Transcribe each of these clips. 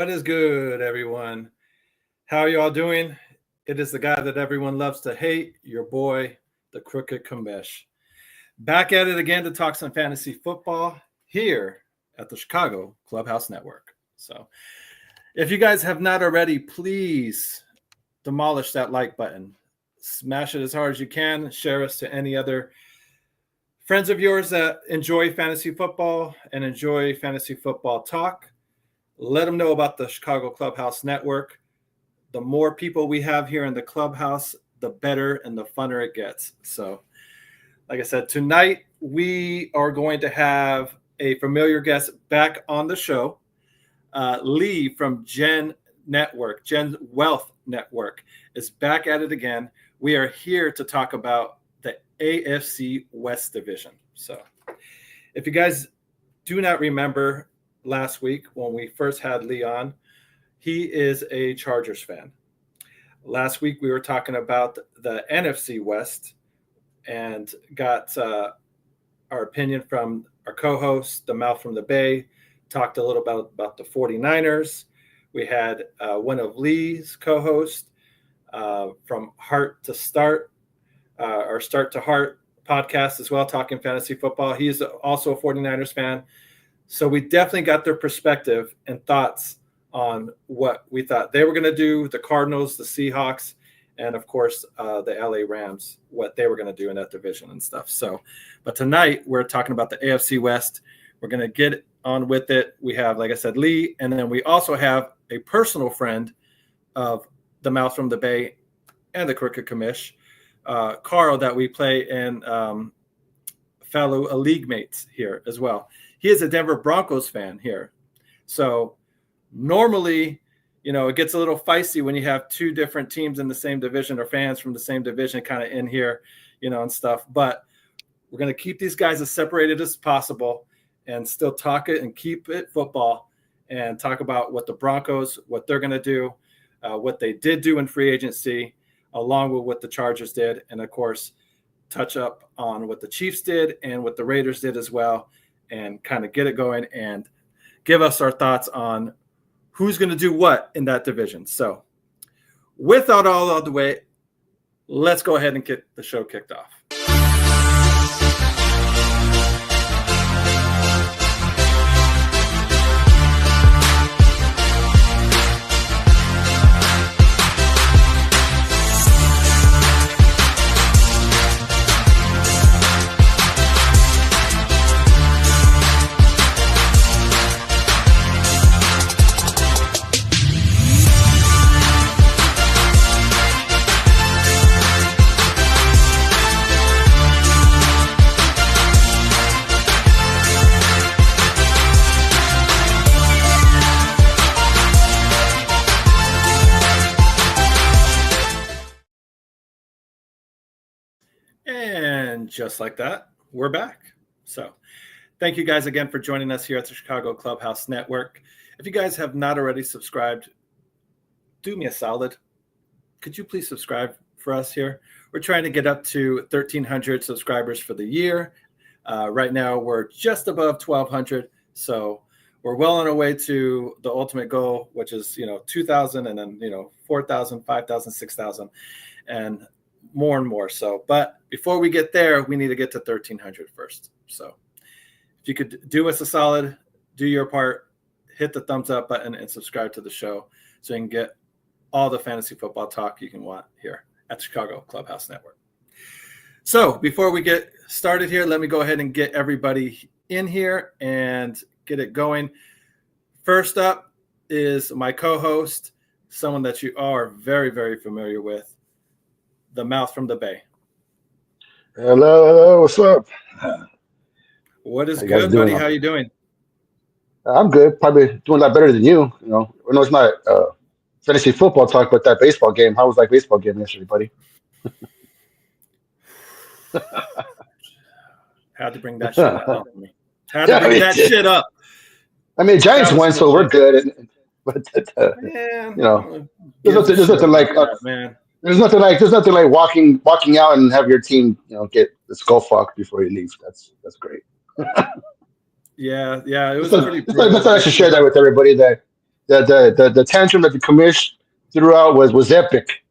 What is good, everyone? How are you all doing? It is the guy that everyone loves to hate, your boy, the Crooked Commish. Back at it again to talk some fantasy football here at the Chicago Clubhouse Network. So if you guys have not already, please demolish that like button. Smash it as hard as you can. Share us to any other friends of yours that enjoy fantasy football and enjoy fantasy football talk. Let them know about the Chicago Clubhouse Network. The more people we have here in the clubhouse, the better and the funner it gets. So, like I said, tonight we are going to have a familiar guest back on the show. Leigh from Gen Wealth Network is back at it again. We are here to talk about the AFC West Division. So, if you guys do not remember last week when we first had Leigh on, he is a Chargers fan. Last week we were talking about the NFC West and got our opinion from our co-host, the Mouth from the Bay, talked a little about the 49ers. We had one of Leigh's co-hosts from Heart to Start, or Start to Heart podcast as well, talking fantasy football. He's also a 49ers fan. So we definitely got their perspective and thoughts on what we thought they were going to do, the Cardinals, the Seahawks, and, of course, the LA Rams, what they were going to do in that division and stuff. So, but tonight we're talking about the AFC West. We're going to get on with it. We have, like I said, Leigh, and then we also have a personal friend of the Mouth from the Bay and the Crooked Commish, Carl, that we play in fellow league mates here as well. He is a Denver Broncos fan here. So normally, it gets a little feisty when you have two different teams in the same division or fans from the same division kind of in here, and stuff. But we're going to keep these guys as separated as possible and still talk it and keep it football and talk about what the Broncos, what they're going to do, what they did do in free agency, along with what the Chargers did. And, of course, touch up on what the Chiefs did and what the Raiders did as well, and kind of get it going and give us our thoughts on who's going to do what in that division. So without all of the way, let's go ahead and get the show kicked off. And just like that, we're back. So thank you guys again for joining us here at the Chicago Clubhouse Network. If you guys have not already subscribed, do me a solid. Could you please subscribe for us here? We're trying to get up to 1,300 subscribers for the year. Right now, we're just above 1,200. So we're well on our way to the ultimate goal, which is, 2,000 and then, 4,000, 5,000, 6,000. And more and more. So, but before we get there, we need to get to 1,300 first. So if you could do us a solid, do your part, hit the thumbs up button and subscribe to the show so you can get all the fantasy football talk you can want here at Chicago Clubhouse Network. So before we get started here, let me go ahead and get everybody in here and get it going. First up is my co-host, someone that you are very, very familiar with, the Mouth from the Bay. Hello, what's up? What is good, buddy? How you doing? I'm good. Probably doing a lot better than you. I know it's not fantasy football talk, but that baseball game. How was that baseball game yesterday, buddy? Had to bring that shit up. Had to bring that shit up. I mean, Giants won, so we're good. But there's nothing like man. There's nothing like walking out and have your team, get the skull fucked before you leave. That's great. Yeah, it was pretty. Let's actually share that with everybody. That the tantrum that the commish threw out was epic.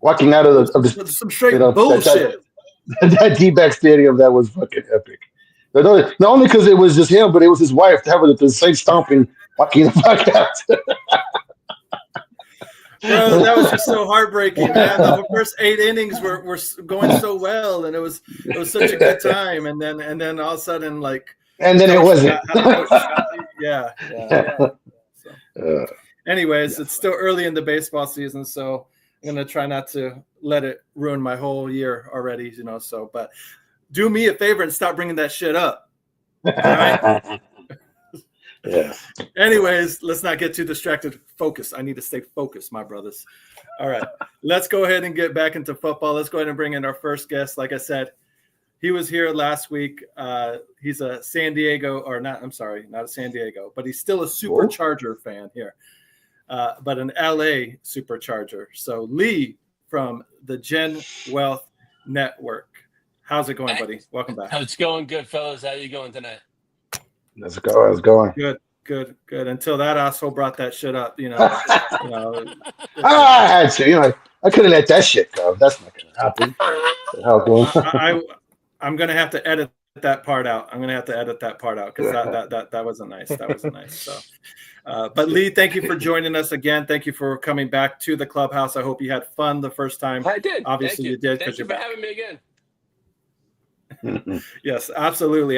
Walking out of some straight bullshit. That D-back stadium, that was fucking epic. But not only because it was just him, but it was his wife to have the same stomping, walking the fuck out. Bro, that was just so heartbreaking, man. The first 8 innings were going so well, and it was such a good time, and then all of a sudden, like, and then it wasn't. Yeah. So, anyways, it's still early in the baseball season, so I'm gonna try not to let it ruin my whole year already, So, but do me a favor and stop bringing that shit up. All right. Yeah. Anyways, let's not get too distracted. Focus. I need to stay focused, my brothers. All right. Let's go ahead and get back into football. Let's go ahead and bring in our first guest. Like I said, he was here last week. He's a San Diego, or not, I'm sorry, not a San Diego, but he's still a Supercharger fan here. But an LA Supercharger. So Leigh from the Gen Wealth Network. How's it going, buddy? Welcome back. How's it going, good fellas? How you going tonight? Let's go. How's it going? Good. Until that asshole brought that shit up, I had to, I couldn't let that shit go. That's not gonna happen. I'm gonna have to edit that part out. Because that wasn't nice. That wasn't nice. So, but Leigh, thank you for joining us again. Thank you for coming back to the clubhouse. I hope you had fun the first time. I did. Obviously, you did. Thank you for having me again. Yes, absolutely.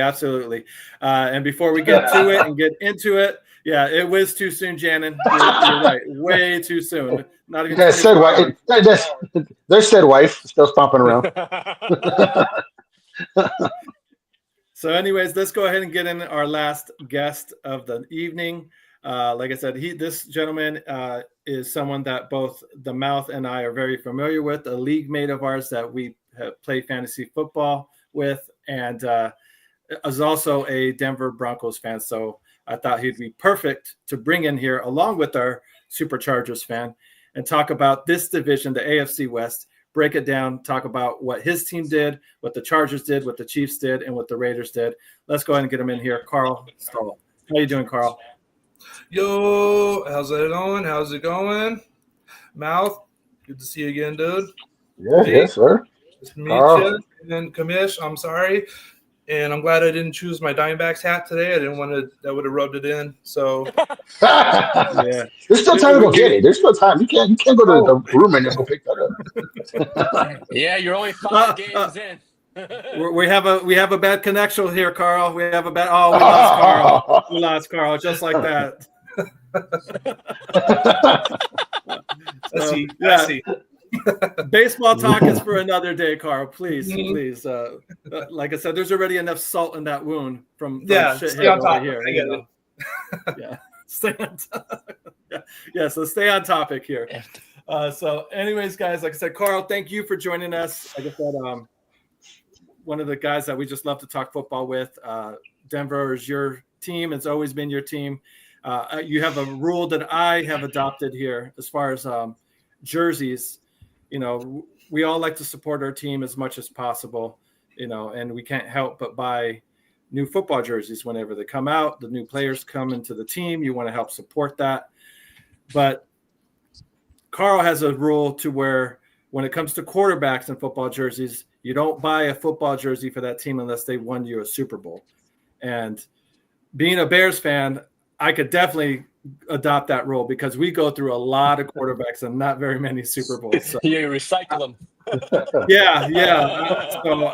And before we get to it and get into it, yeah, it was too soon, Janin. You're right, way too soon. Not even. Their said wife still stomping around. So, anyways, let's go ahead and get in our last guest of the evening. Like I said, this gentleman is someone that both the Mouth and I are very familiar with. A league mate of ours that we have played fantasy football with, and is also a Denver Broncos fan. So I thought he'd be perfect to bring in here along with our Superchargers fan and talk about this division, the AFC West, break it down, talk about what his team did, what the Chargers did, what the Chiefs did, and what the Raiders did. Let's go ahead and get him in here. Carl Stoll. How you doing, Carl? Yo, how's it going? Mouth, good to see you again, dude. Yeah, hey, yes, sir. Nice to meet you. And then Commish, I'm sorry. And I'm glad I didn't choose my Diamondbacks hat today. I didn't want to, that would have rubbed it in. So yeah. There's still time to go get it. There's still time. You can't go to the room and go pick that up. Yeah, you're only 5 games in. we have a bad connection here, Carl. We lost Carl. We lost Carl just like that. Let's see. Baseball talk is for another day, Carl. Please. Like I said, there's already enough salt in that wound from shit stay on top. Here. I get it. Yeah, stay on top. Yeah, so stay on topic here. So, anyways, guys, like I said, Carl, thank you for joining us. Like I said, one of the guys that we just love to talk football with. Denver is your team. It's always been your team. You have a rule that I have adopted here as far as jerseys. We all like to support our team as much as possible, and we can't help but buy new football jerseys whenever they come out. The new players come into the team. You want to help support that. But Carl has a rule to where when it comes to quarterbacks and football jerseys, you don't buy a football jersey for that team unless they won you a Super Bowl. And being a Bears fan, I could definitely adopt that rule because we go through a lot of quarterbacks and not very many Super Bowls. So. You recycle them. Yeah. So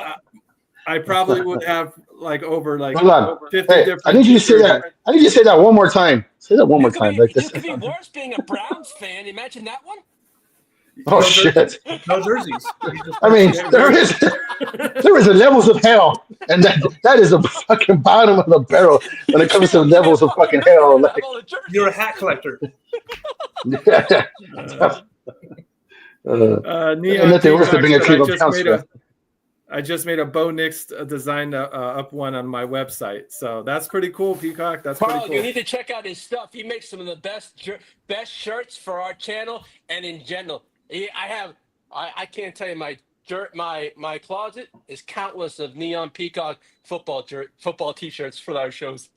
I probably would have over 50 different. I need you to say that. I need you to say that one more time. Say that one more time. It could be worse being a Browns fan. Imagine that one. Oh shit! No jerseys. I mean, there is a levels of hell, and that is the fucking bottom of the barrel when it comes to levels of fucking hell. Like, you're a hat collector. Nothing worse than being a Cleveland Browns fan. I just made a Bo Nix design up one on my website, so that's pretty cool, Peacock. That's pretty cool. You need to check out his stuff. He makes some of the best shirts for our channel and in general. I can't tell you my closet is countless of neon Peacock football T-shirts for our shows.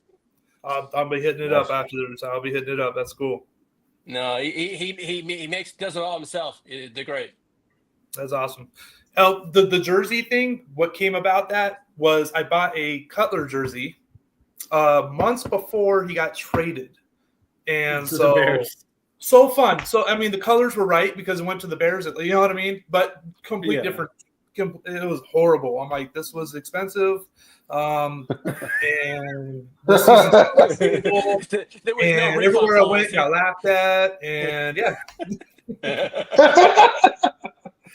I'll be hitting it up after this. I'll be hitting it up. That's cool. No, he does it all himself. They're great. That's awesome. The jersey thing, what came about that was I bought a Cutler jersey months before he got traded. And To the Bears. So fun. So, I mean, the colors were right because it went to the Bears. You know what I mean? But complete different. It was horrible. I'm like, this was expensive. And this was there was and no everywhere I went, got laughed at. And yeah.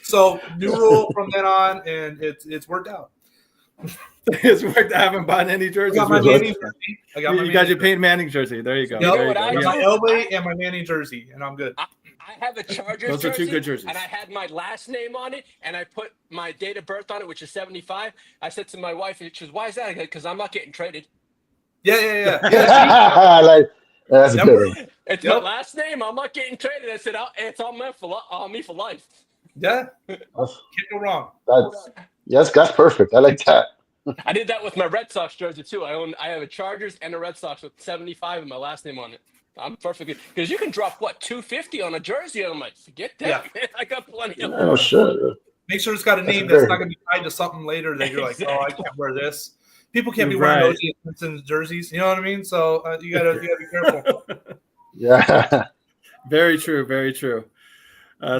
So new rule from then on, and it's worked out. It's worked. I haven't bought any jerseys. I got my Manning jersey. You got your Peyton Manning jersey. There you go. You know there what you go. I my Elway and my Manning jersey, and I'm good. I have a Chargers Those are jersey, two good jerseys. and I had my last name on it, and I put my date of birth on it, which is 75. I said to my wife, she goes, "Why is that?" Because I'm not getting traded. Yeah. Like, that's good. It's my last name. I'm not getting traded. I said, it's all meant for me for life. Yeah, can't go wrong. That's perfect. I like that. I did that with my Red Sox jersey too. I have a Chargers and a Red Sox with 75 and my last name on it. I'm perfectly because you can drop $250 on a jersey, and I'm like, forget that. Yeah. I got plenty of. Oh, sure. Make sure it's got a name that's not going to be tied to something later that you're like, oh, I can't wear this. People can't be wearing those in jerseys. You know what I mean? So you gotta be careful. Yeah. Very true. Very true.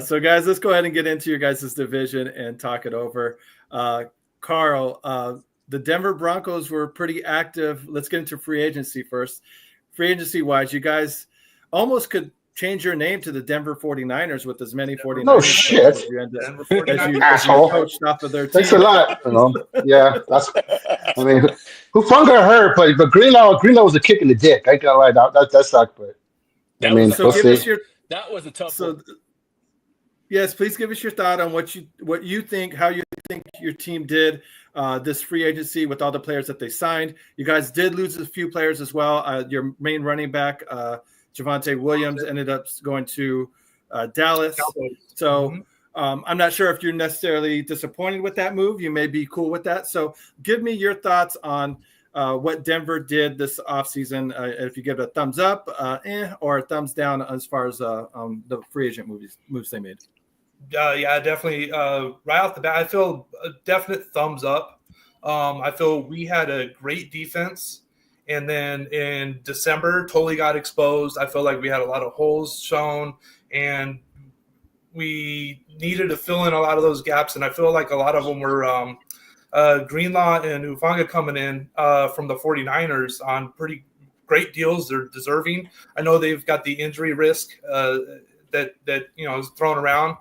So, guys, let's go ahead and get into your guys' division and talk it over. Carl, the Denver Broncos were pretty active. Let's get into free agency first. Free agency-wise, you guys almost could change your name to the Denver 49ers with as many 49ers. No shit. As you asshole. coached off of their team. Thanks a lot. Yeah, I mean, Hufanga hurt, but Greenlaw was a kick in the dick. I can't lie. That sucked, but that was a tough one. Yes, please give us your thought on what you think, how you think your team did this free agency with all the players that they signed. You guys did lose a few players as well. Your main running back, Javonte Williams, ended up going to Dallas. So I'm not sure if you're necessarily disappointed with that move. You may be cool with that. So give me your thoughts on what Denver did this offseason. If you give it a thumbs up or a thumbs down as far as the free agent moves they made. Yeah, definitely. Right off the bat, I feel a definite thumbs up. I feel we had a great defense, and then in December, totally got exposed. I feel like we had a lot of holes shown, and we needed to fill in a lot of those gaps. And I feel like a lot of them were Greenlaw and Hufanga coming in from the 49ers on pretty great deals. They're deserving. I know they've got the injury risk that is thrown around.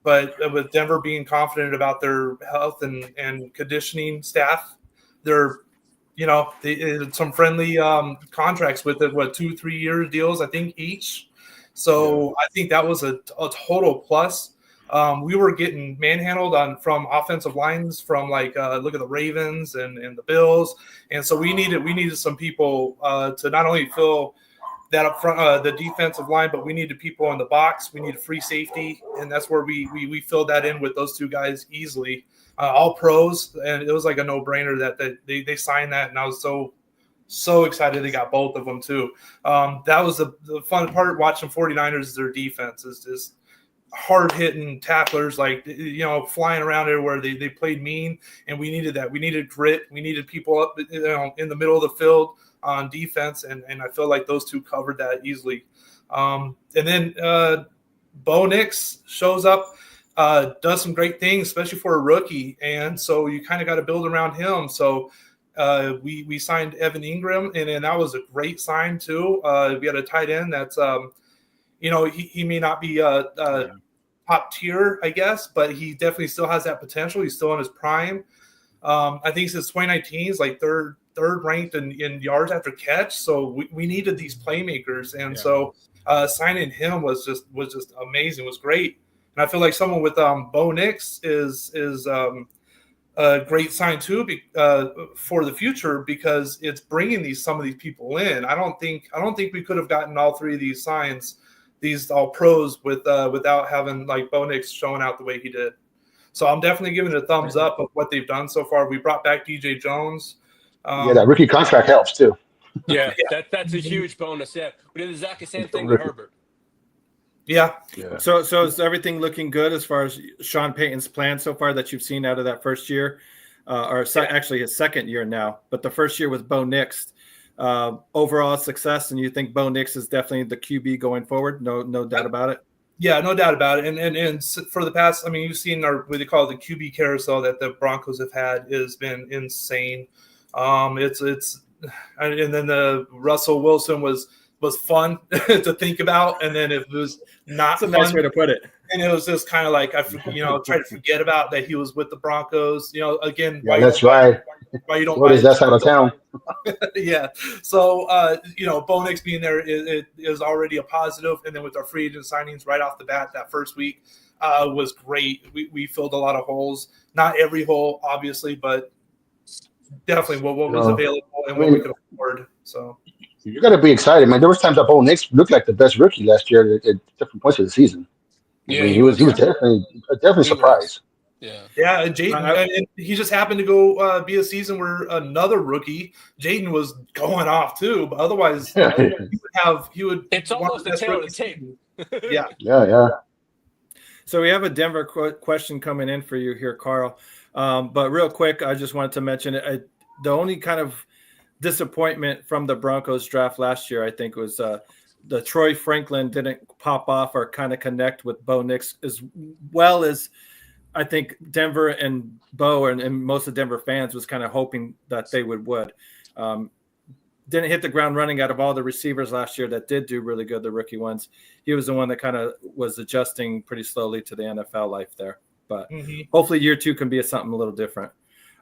But with Denver being confident about their health and conditioning staff, they're, they some friendly contracts with it, 2-3 year deals, I think, each. So I think that was a total plus. We were getting manhandled from offensive lines from look at the Ravens and the Bills. And so we needed some people to not only fill that up front, the defensive line, but we needed people in the box. We needed free safety, and that's where we filled that in with those two guys easily, all pros, and it was like a no-brainer that they signed that, and I was so excited they got both of them too. That was the fun part watching 49ers. Their defense is just hard-hitting tacklers, flying around everywhere. They played mean, and we needed that. We needed grit. We needed people up in the middle of the field on defense, and I feel like those two covered that easily. And then Bo Nix shows up, does some great things, especially for a rookie, and so you kind of got to build around him. So we signed Evan Ingram, and that was a great sign too. We had a tight end that's he may not be top tier, I guess, but he definitely still has that potential. He's still in his prime. I think since 2019, he's like third ranked in yards after catch. So we needed these playmakers, and so signing him was just amazing. Was great, and I feel like someone with Bo Nix is a great sign too for the future, because it's bringing some of these people in. I don't think we could have gotten all three of these signs, these all pros, without having Bo Nix showing out the way he did. So I'm definitely giving it a thumbs up of what they've done so far. We brought back DJ Jones. That rookie contract helps too. Yeah, that's a huge bonus. Yeah, we did exactly the same thing with Herbert. Yeah. So is everything looking good as far as Sean Payton's plan so far that you've seen out of that first year, actually his second year now, but the first year with Bo Nix, overall success, and you think Bo Nix is definitely the QB going forward? No doubt about it. Yeah, no doubt about it. And for the past, I mean, you've seen what they call the QB carousel that the Broncos have had has been insane. And then the Russell Wilson was fun to think about, and then it was not. That's a nice way to put it. And it was just kind of like try to forget about that he was with the Broncos. Again, yeah, that's right. Why you don't? What is that side of town? Yeah. So Bo Nix being there is already a positive, and then with our free agent signings right off the bat that first week was great. We filled a lot of holes. Not every hole, obviously, but definitely what was available and what we could afford. So. You got to be excited, man. There was times that Bo Nix looked like the best rookie last year at different points of the season. Yeah, I mean, he was definitely surprised. Yeah, and Jaden, and he just happened to go be a season where another rookie, Jaden, was going off too. But otherwise, he would. It's almost a tail of the tape. Yeah. So we have a Denver question coming in for you here, Carl. But real quick, I just wanted to mention the only kind of disappointment from the Broncos draft last year, I think, was the Troy Franklin didn't pop off or kind of connect with Bo Nix as well as I think Denver and Bo and most of Denver fans was kind of hoping that they would. Didn't hit the ground running out of all the receivers last year that did do really good, the rookie ones. He was the one that kind of was adjusting pretty slowly to the NFL life there. But hopefully year 2 can be something a little different.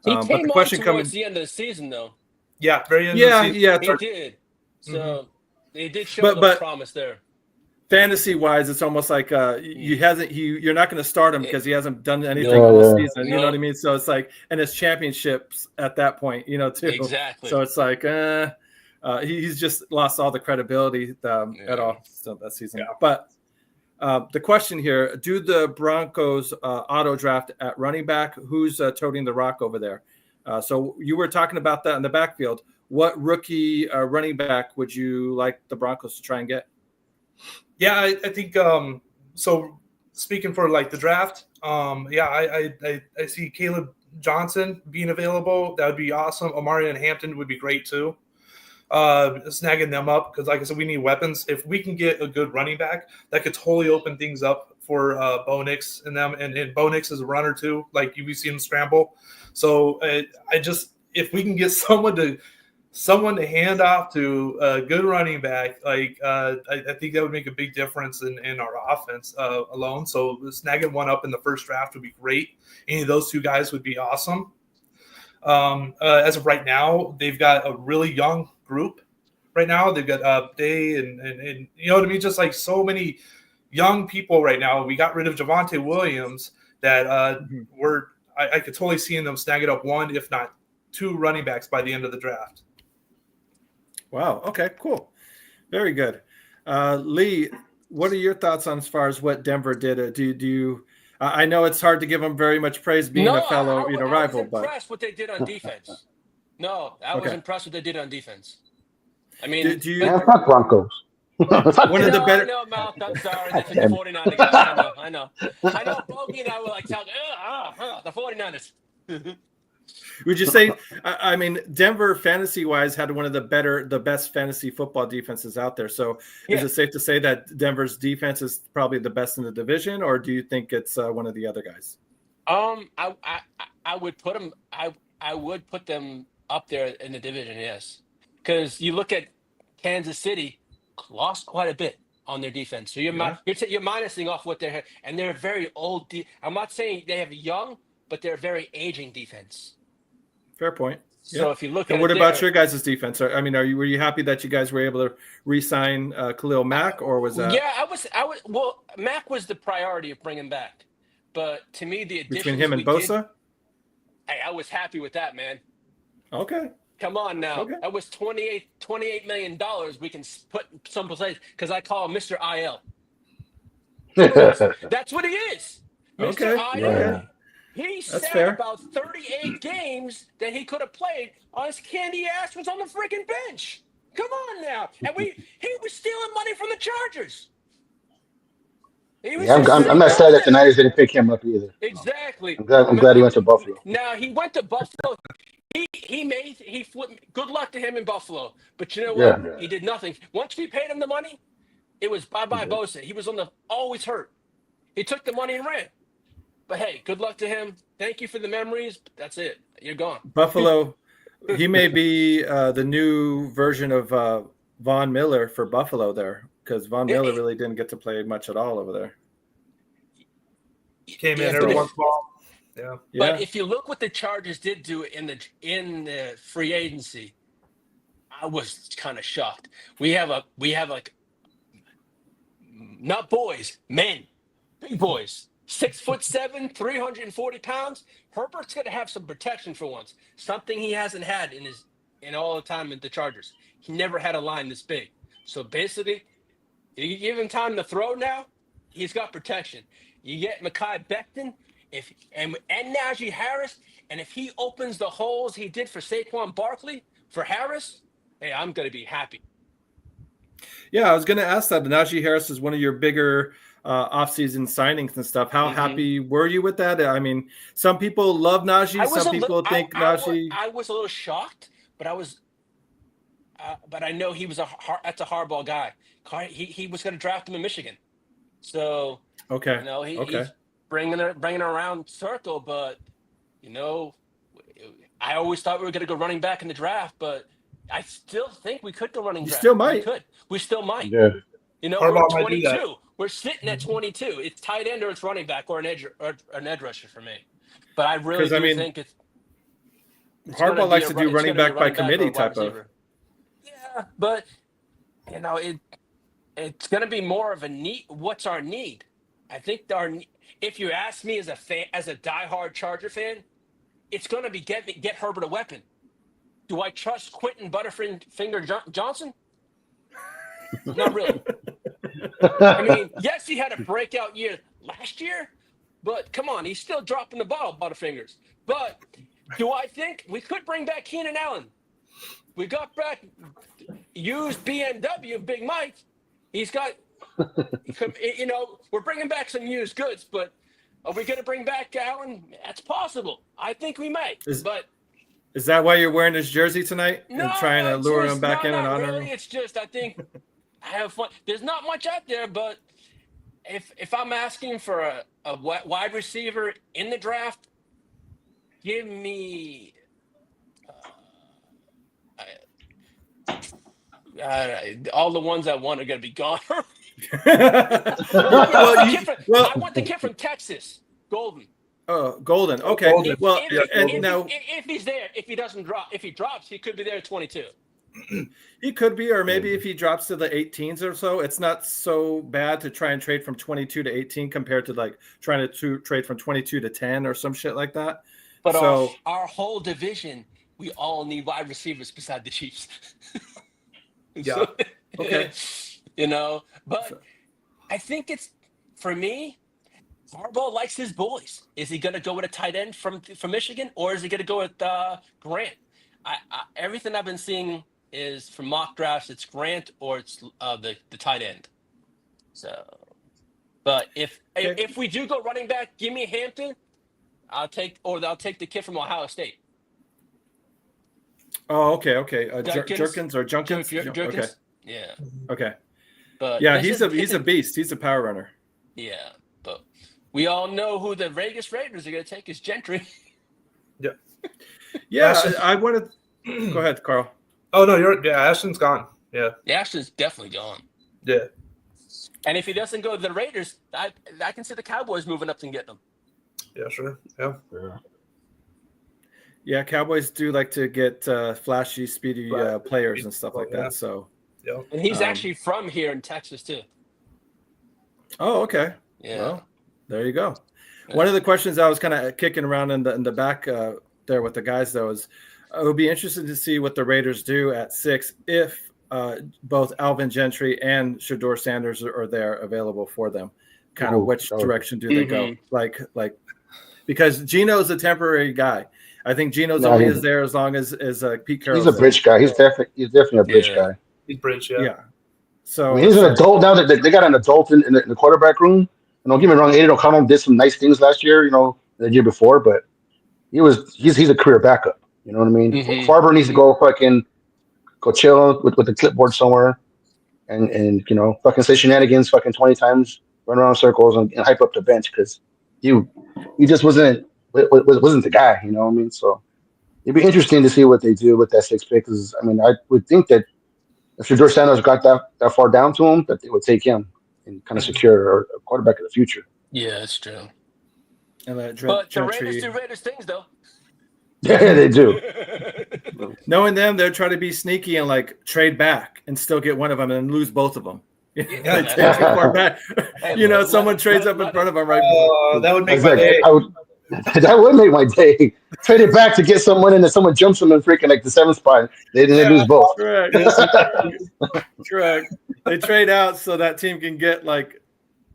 He came on towards the end of the season, though. Yeah, very end of the season. Yeah, he did. So they did show a little promise there. Fantasy wise, it's almost like you're not going to start him because he hasn't done anything all season. You know what I mean? So it's like, and it's championships at that point, too. Exactly. So it's like he's just lost all the credibility at all that season. Yeah. But the question here: do the Broncos auto draft at running back? Who's toting the rock over there? So you were talking about that in the backfield. What rookie running back would you like the Broncos to try and get? Yeah, I think so. Speaking for like the draft, I see Caleb Johnson being available. That would be awesome. Omari and Hampton would be great too. Snagging them up because, like I said, we need weapons. If we can get a good running back, that could totally open things up for Bo Nix and them. And Bo Nix is a runner too. Like we see him scramble. So if we can get someone to hand off to a good running back, I think that would make a big difference in our offense alone. So snagging one up in the first draft would be great. Any of those two guys would be awesome. As of right now, they've got a really young group. Right now, they've got Day and you know what I mean. Just like so many young people right now. We got rid of Javonte Williams. That I could totally see them snagging up one, if not two, running backs by the end of the draft. Wow. Okay, cool. Very good. Leigh, what are your thoughts on as far as what Denver did? Do you I know it's hard to give them very much praise being a fellow, rival. I was impressed what they did on defense. I was impressed what they did on defense. I mean, do you fuck Broncos? One of the better. I know, Mouth. I'm sorry. They took the 49ers. I know. Bogey and I were like, the 49ers. Would you say? I mean, Denver fantasy-wise had one of the best fantasy football defenses out there. So, is it safe to say that Denver's defense is probably the best in the division, or do you think it's one of the other guys? I would put them. I would put them up there in the division. Yes, because you look at Kansas City, lost quite a bit on their defense. So you're minusing off what they're, and they're very old. I'm not saying they have a young, but they're a very aging defense. Fair point. So if you look at what about your guys' defense? I mean, were you happy that you guys were able to re-sign Khalil Mack, or was that? Yeah, I was. Well, Mack was the priority of bringing back, but to me, the addition between him and Bosa, I was happy with that, man. Okay. Come on now. Okay. That was $28 million we can put someplace because I call him Mr. IL. That's what he is. Mr. IL. Yeah. He said about 38 games that he could have played on his candy ass was on the freaking bench. Come on now. And he was stealing money from the Chargers. I'm not sad that the Niners didn't pick him up either. Exactly. I'm glad he went to Buffalo. Now he went to Buffalo. He flipped. Good luck to him in Buffalo. But you know what? Yeah. He did nothing. Once we paid him the money, it was bye-bye Bosa. He was always hurt. He took the money and ran. But hey, good luck to him. Thank you for the memories. That's it. You're gone. Buffalo, he may be the new version of Von Miller for Buffalo there, because Von Miller really didn't get to play much at all over there. Came in every once in a while. Yeah. But if you look what the Chargers did do in the free agency, I was kind of shocked. We have like not boys, men, big boys, 6'7", 340 pounds. Herbert's gonna have some protection for once. Something he hasn't had in all the time at the Chargers. He never had a line this big. So basically, you give him time to throw now, he's got protection. You get Mekhi Becton and Najee Harris, and if he opens the holes he did for Saquon Barkley for Harris, hey, I'm going to be happy. Yeah, I was going to ask that. Najee Harris is one of your bigger offseason signings and stuff. How happy were you with that? I mean, some people love Najee. Some people think Najee. I was a little shocked, but but I know he was that's a hardball guy. He was going to draft him in Michigan, so okay, you know he's bringing it around circle. But you know, I always thought we were going to go running back in the draft, but I still think we could go running back. Still might. We still might. Yeah. You know, we're 22. We're sitting at 22. It's tight end or it's running back or an edge rusher for me. But I really think it's Harbaugh likes to do running back by committee type of. Yeah, but you know it's going to be more of a need. What's our need? I think if you ask me as a fan, as a diehard Charger fan, it's going to be get Herbert a weapon. Do I trust Quentin Butterfinger Johnson? Not really. I mean, yes, he had a breakout year last year, but come on, he's still dropping the ball, Butterfingers. But do I think we could bring back Keenan Allen? We got back used BMW, Big Mike. He's got, you know, we're bringing back some used goods, but are we going to bring back Allen? That's possible. I think we may. Is that why you're wearing his jersey tonight? No, and trying to lure him back in and honor him? It's just I think I have fun. There's not much out there, but if I'm asking for a wide receiver in the draft, give me all the ones I want are going to be gone. I want the kid from Texas, Golden. Oh, Golden. Okay. If he's there, if he drops, he could be there at 22. He could be, or maybe if he drops to the 18s or so, it's not so bad to try and trade from 22 to 18 compared to like trying to trade from 22 to 10 or some shit like that. But our whole division, we all need wide receivers beside the Chiefs. Yeah. Okay. You know, but I think it's, for me, Harbaugh likes his boys. Is he going to go with a tight end from Michigan, or is he going to go with Grant? Everything I've been seeing is from mock drafts, it's Grant or it's the tight end. So, but if we do go running back, give me Hampton. I'll take the kid from Ohio State. Oh, okay. Jerkins or Junkins? Jerkins. Okay. Yeah. Okay. But yeah, he's a beast. He's a power runner. Yeah, but we all know who the Vegas Raiders are going to take is Gentry. Yeah. Yeah, I wanted. Go ahead, Carl. Oh no, Ashton's gone. Yeah. Ashton's definitely gone. Yeah. And if he doesn't go to the Raiders, I can see the Cowboys moving up and getting him. Yeah, sure. Yeah. Yeah, Cowboys do like to get flashy, speedy players and stuff like that. So. Yeah. And he's actually from here in Texas too. Oh, okay. Yeah. Well, there you go. Yeah. One of the questions I was kind of kicking around in the back there with the guys though is, I would be interested to see what the Raiders do at 6 if both Alvin Gentry and Shedeur Sanders are there available for them. Kind of which direction do they go? Like because Geno's a temporary guy. I think Geno's only is there as long as Pete Carroll. He's a bridge guy. He's definitely a bridge guy. He's bridge, yeah. So he's an adult now. That they got an adult in the quarterback room. don't get me wrong, Aiden O'Connell did some nice things last year, the year before, but he's a career backup. You know what I mean? Mm-hmm. Farber needs to go chill with the clipboard somewhere and fucking say shenanigans fucking 20 times, run around in circles and hype up the bench because he just wasn't the guy. You know what I mean? So it'd be interesting to see what they do with that 6th pick. Because I mean, I would think that if Shedeur Sanders got that far down to him, that they would take him and kind of secure a quarterback of the future. Yeah, that's true. And but the Raiders do Raiders things, though. Yeah, they do. Knowing them, they're trying to be sneaky and like trade back and still get one of them and lose both of them. They take too far back. Someone trades up in front of them, right? That would make my day. That would make my day. Trade it back to get someone and then someone jumps them in freaking like the 7th spot. They lose both. Correct. Correct. They trade out so that team can get like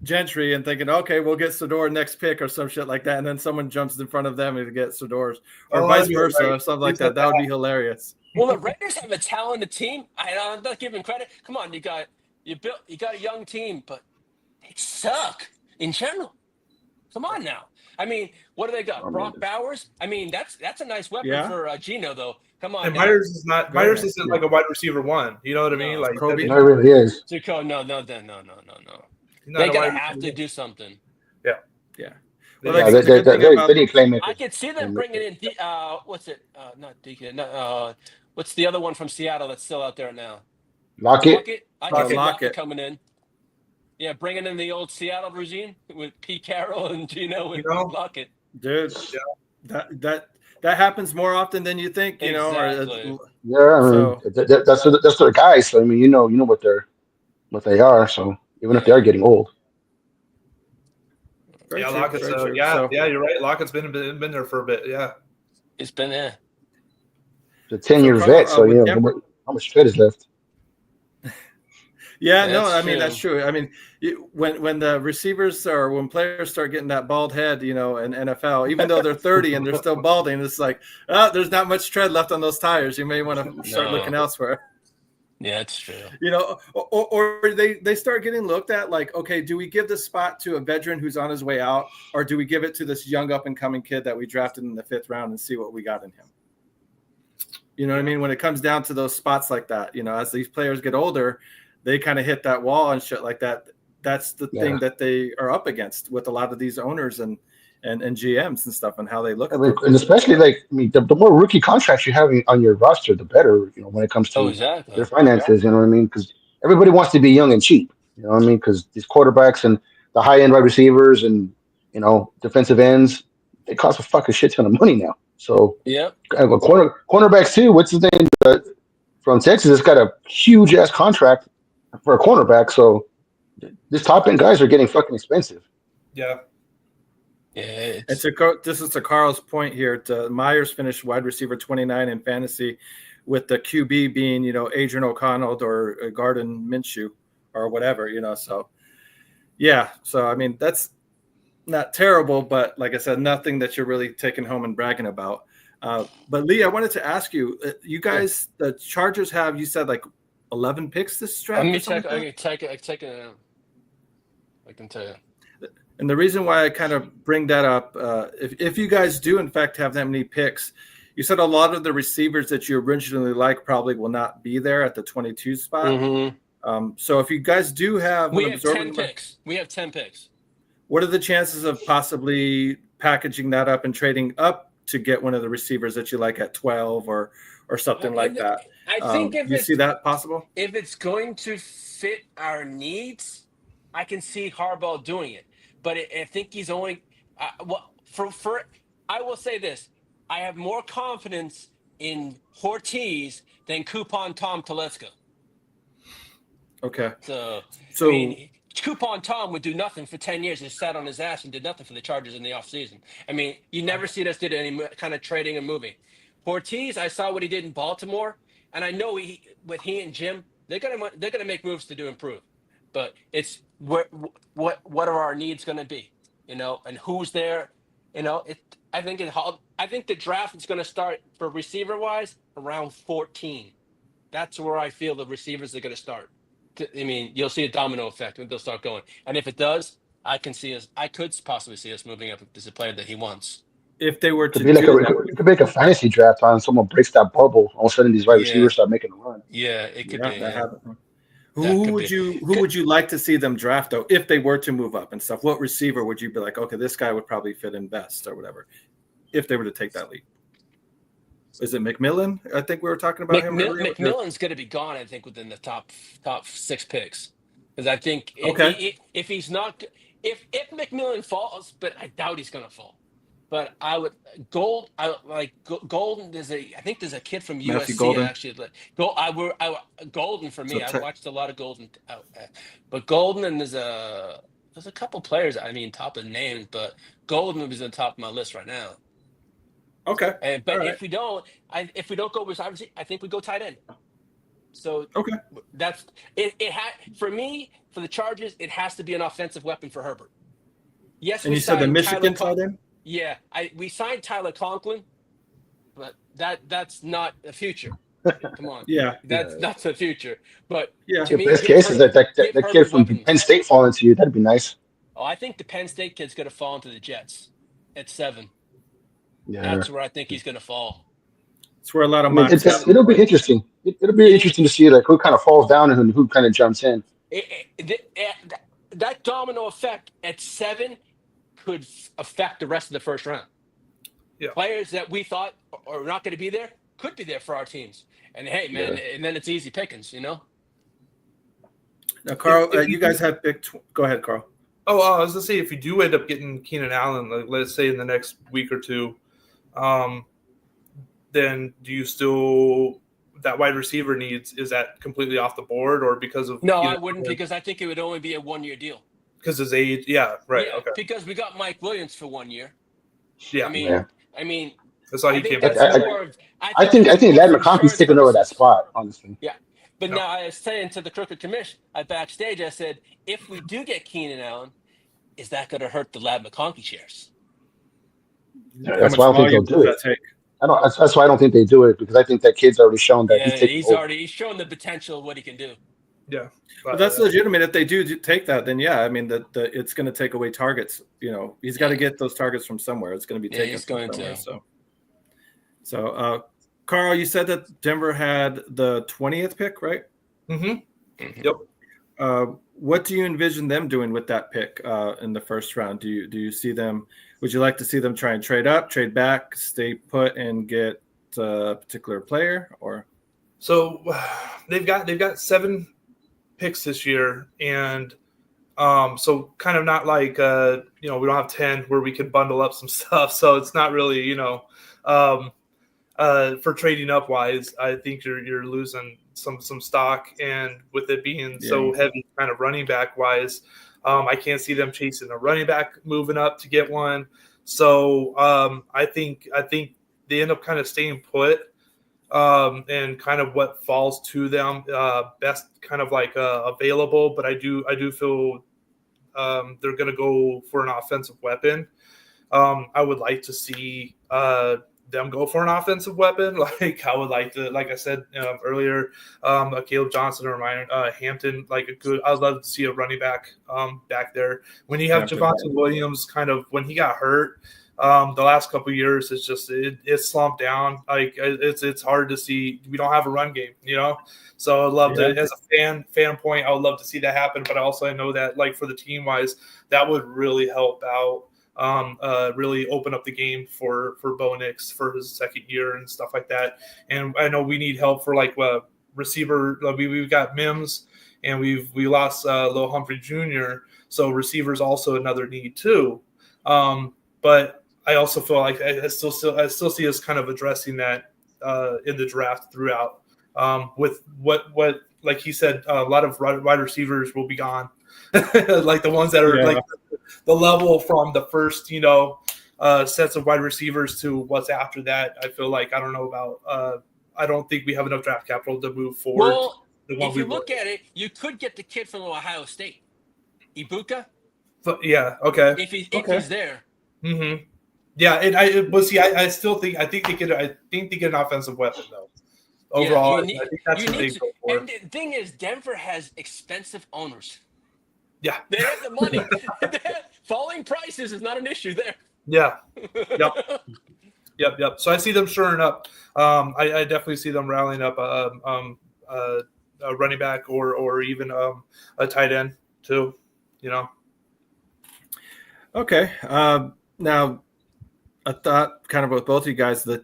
Gentry and thinking, okay, we'll get Sedor next pick or some shit like that, and then someone jumps in front of them and get Sedor's, or vice versa, or something like that. That would be hilarious. Well, the Raiders have a talented team. I'm not giving credit. Come on, you got a young team, but they suck in general. Come on now. I mean, what do they got? Brock Bowers. I mean, that's a nice weapon for Geno, though. Come on. And Myers isn't like a wide receiver 1. You know what I mean? Like Kobe. No, it really is. No. They're gonna have to do something. Yeah. Well, they need playmakers. I could see them bringing in what's it? Not DK. No, what's the other one from Seattle that's still out there now? Lockett. I can see Lockett coming in. Yeah, bringing in the old Seattle regime with Pete Carroll and Geno and Lockett. Dude, that happens more often than you think. Exactly. That's their guys. So I mean, what they are. So even if they are getting old. Lockett's. You're right. Lockett's been there for a bit. Yeah, it's been there. It's a 10-year vet. So how much tread is left? Yeah, no, I mean, that's true. I mean, when the receivers or when players start getting that bald head, in NFL, even though they're 30 and they're still balding, it's like, there's not much tread left on those tires. You may want to start looking elsewhere. Yeah, it's true. Or they start getting looked at like, okay, do we give the spot to a veteran who's on his way out, or do we give it to this young up-and-coming kid that we drafted in the 5th round and see what we got in him? You know what I mean? When it comes down to those spots like that, as these players get older, they kind of hit that wall and shit like that. That's the thing that they are up against with a lot of these owners and GMs and stuff and how they look at them. And especially the more rookie contracts you have on your roster, the better, when it comes to their finances, you know what I mean? Because everybody wants to be young and cheap, you know what I mean? Because these quarterbacks and the high-end wide receivers and, defensive ends, they cost a fucking shit ton of money now. So cornerbacks too, what's his name from Texas has got a huge-ass contract for a cornerback, so these top-end guys are getting fucking expensive. Yeah. Yeah, this is to Carl's point here. Myers finished wide receiver 29 in fantasy, with the QB being Adrian O'Connell or Gardner Minshew or whatever. So I mean that's not terrible, but like I said, nothing that you're really taking home and bragging about. But Leigh, I wanted to ask you, you guys, the Chargers have, you said like 11 picks this draft. Let me check. I can tell you. And the reason why I kind of bring that up, if you guys do in fact have that many picks, you said a lot of the receivers that you originally liked probably will not be there at the 22 spot. Mm-hmm. So if you guys do have, we have 10 picks. We have 10 picks. What are the chances of possibly packaging that up and trading up to get one of the receivers that you like at 12 or something like that? I think if you see that possible, if it's going to fit our needs, I can see Harbaugh doing it. But I think he's only I will say this: I have more confidence in Ortiz than Coupon Tom Telesco. Okay. So I mean, Coupon Tom would do nothing for 10 years. He sat on his ass and did nothing for the Chargers in the offseason. I mean, you never see us did any kind of trading and moving. Ortiz, I saw what he did in Baltimore, and I know he and Jim, they're gonna make moves to improve. But it's what are our needs going to be, and who's there, I think the draft is going to start for receiver wise around 14. That's where I feel the receivers are going to start. I mean, you'll see a domino effect when they'll start going, and if it does, I could possibly see us moving up if there's a player that he wants. If they were to be like it could make a fantasy draft on someone breaks that bubble. All of a sudden, these wide receivers start making a run. Yeah, it could be. that happen. That Who could would you like to see them draft though, if they were to move up and stuff? What receiver would you be like, okay, this guy would probably fit in best or whatever, if they were to take that leap? Is it McMillan? I think we were talking about him earlier. McMillan's going to be gone, I think, within the top 6 picks. Because I think if he's not, if McMillan falls, but I doubt he's going to fall. But I would Golden. I think there's a kid from Matthew USC Golden. actually. Golden for me. I watched a lot of Golden, but Golden and there's a couple players. I mean, top of names, but Golden was on top of my list right now. Okay. But if we don't go with obviously, I think we go tight end. So that's it. For me, for the Chargers, it has to be an offensive weapon for Herbert. Yes, and you said the Michigan tight end. Yeah, we signed Tyler Conklin, but that's not the future. Come on, that's the future. But to me, best case is that kid from Penn State fall into you. That'd be nice. Oh, I think the Penn State kid's going to fall into the Jets at 7. Yeah, that's where I think he's going to fall. It's where a lot of it'll be interesting. It'll be interesting to see like who kind of falls down and who kind of jumps in. That domino effect at 7 could affect the rest of the first round. Yeah. Players that we thought are not going to be there could be there for our teams. And hey, man, and then it's easy pickings, you know. Now, Carl, you guys have picked. Go ahead, Carl. Oh, I was gonna say if you do end up getting Keenan Allen, like let's say in the next week or two, then do you still that wide receiver needs is that completely off the board or because of no? I wouldn't because I think it would only be a 1-year deal. Because his age, right? Okay. Because we got Mike Williams for 1 year. Yeah. I mean, that's all he came. I think Ladd McConkey's taking over that spot, honestly. Yeah. But now I was saying to the Crooked Commish, backstage, I said, if we do get Keenan Allen, is that going to hurt the Ladd McConkey shares? Yeah, that's why I don't think they'll do it. That's why I don't think they do it because I think that kid's already shown that he's shown the potential of what he can do. Yeah, but that's legitimate. If they do take that, then I mean that it's going to take away targets. You know, he's got to get those targets from somewhere. It's going to be taken. He's going somewhere, to. So, Carl, you said that Denver had the 20th pick, right? Mm-hmm. Yep. What do you envision them doing with that pick in the first round? Do you see them? Would you like to see them try and trade up, trade back, stay put, and get a particular player? Or so they've got 7 picks this year, and so kind of not like we don't have 10 where we can bundle up some stuff. So it's not really for trading up wise, I think you're losing some stock, and with it being so heavy, kind of running back wise, I can't see them chasing a running back moving up to get one. So I think they end up kind of staying put, and kind of what falls to them best, kind of like available. But I do feel they're going to go for an offensive weapon. I would like to see them go for an offensive weapon. Like I would like to, like I said earlier, Caleb Johnson or Ryan Hampton, I'd love to see a running back back there. When you have Javonte Williams, kind of when he got hurt, the last couple of years, it's just it slumped down. Like it's hard to see. We don't have a run game, So I'd love to, as a fan point, I would love to see that happen. But also I know that like for the team wise, that would really help out. Really open up the game for Bo Nix for his second year and stuff like that. And I know we need help for receiver. We've got Mims and we lost Lil Humphrey Jr. So receivers also another need too. But I also feel like I still see us kind of addressing that in the draft throughout. With what like he said, a lot of wide receivers will be gone. Like the ones that are like the level from the first, sets of wide receivers to what's after that. I feel like I don't know about. I don't think we have enough draft capital to move forward. Well, if you look at it, you could get the kid from Ohio State, Ibuka. Yeah. Okay. If he's there. Mm-hmm. Yeah, and I still think they get an offensive weapon though. Overall, I think that's what they go for. And the thing is, Denver has expensive owners. Yeah. They have the money. Falling prices is not an issue there. Yeah. Yep. So I see them shoring up. I definitely see them rallying up a running back or even a tight end too. Okay. Now, I thought kind of with both of you guys that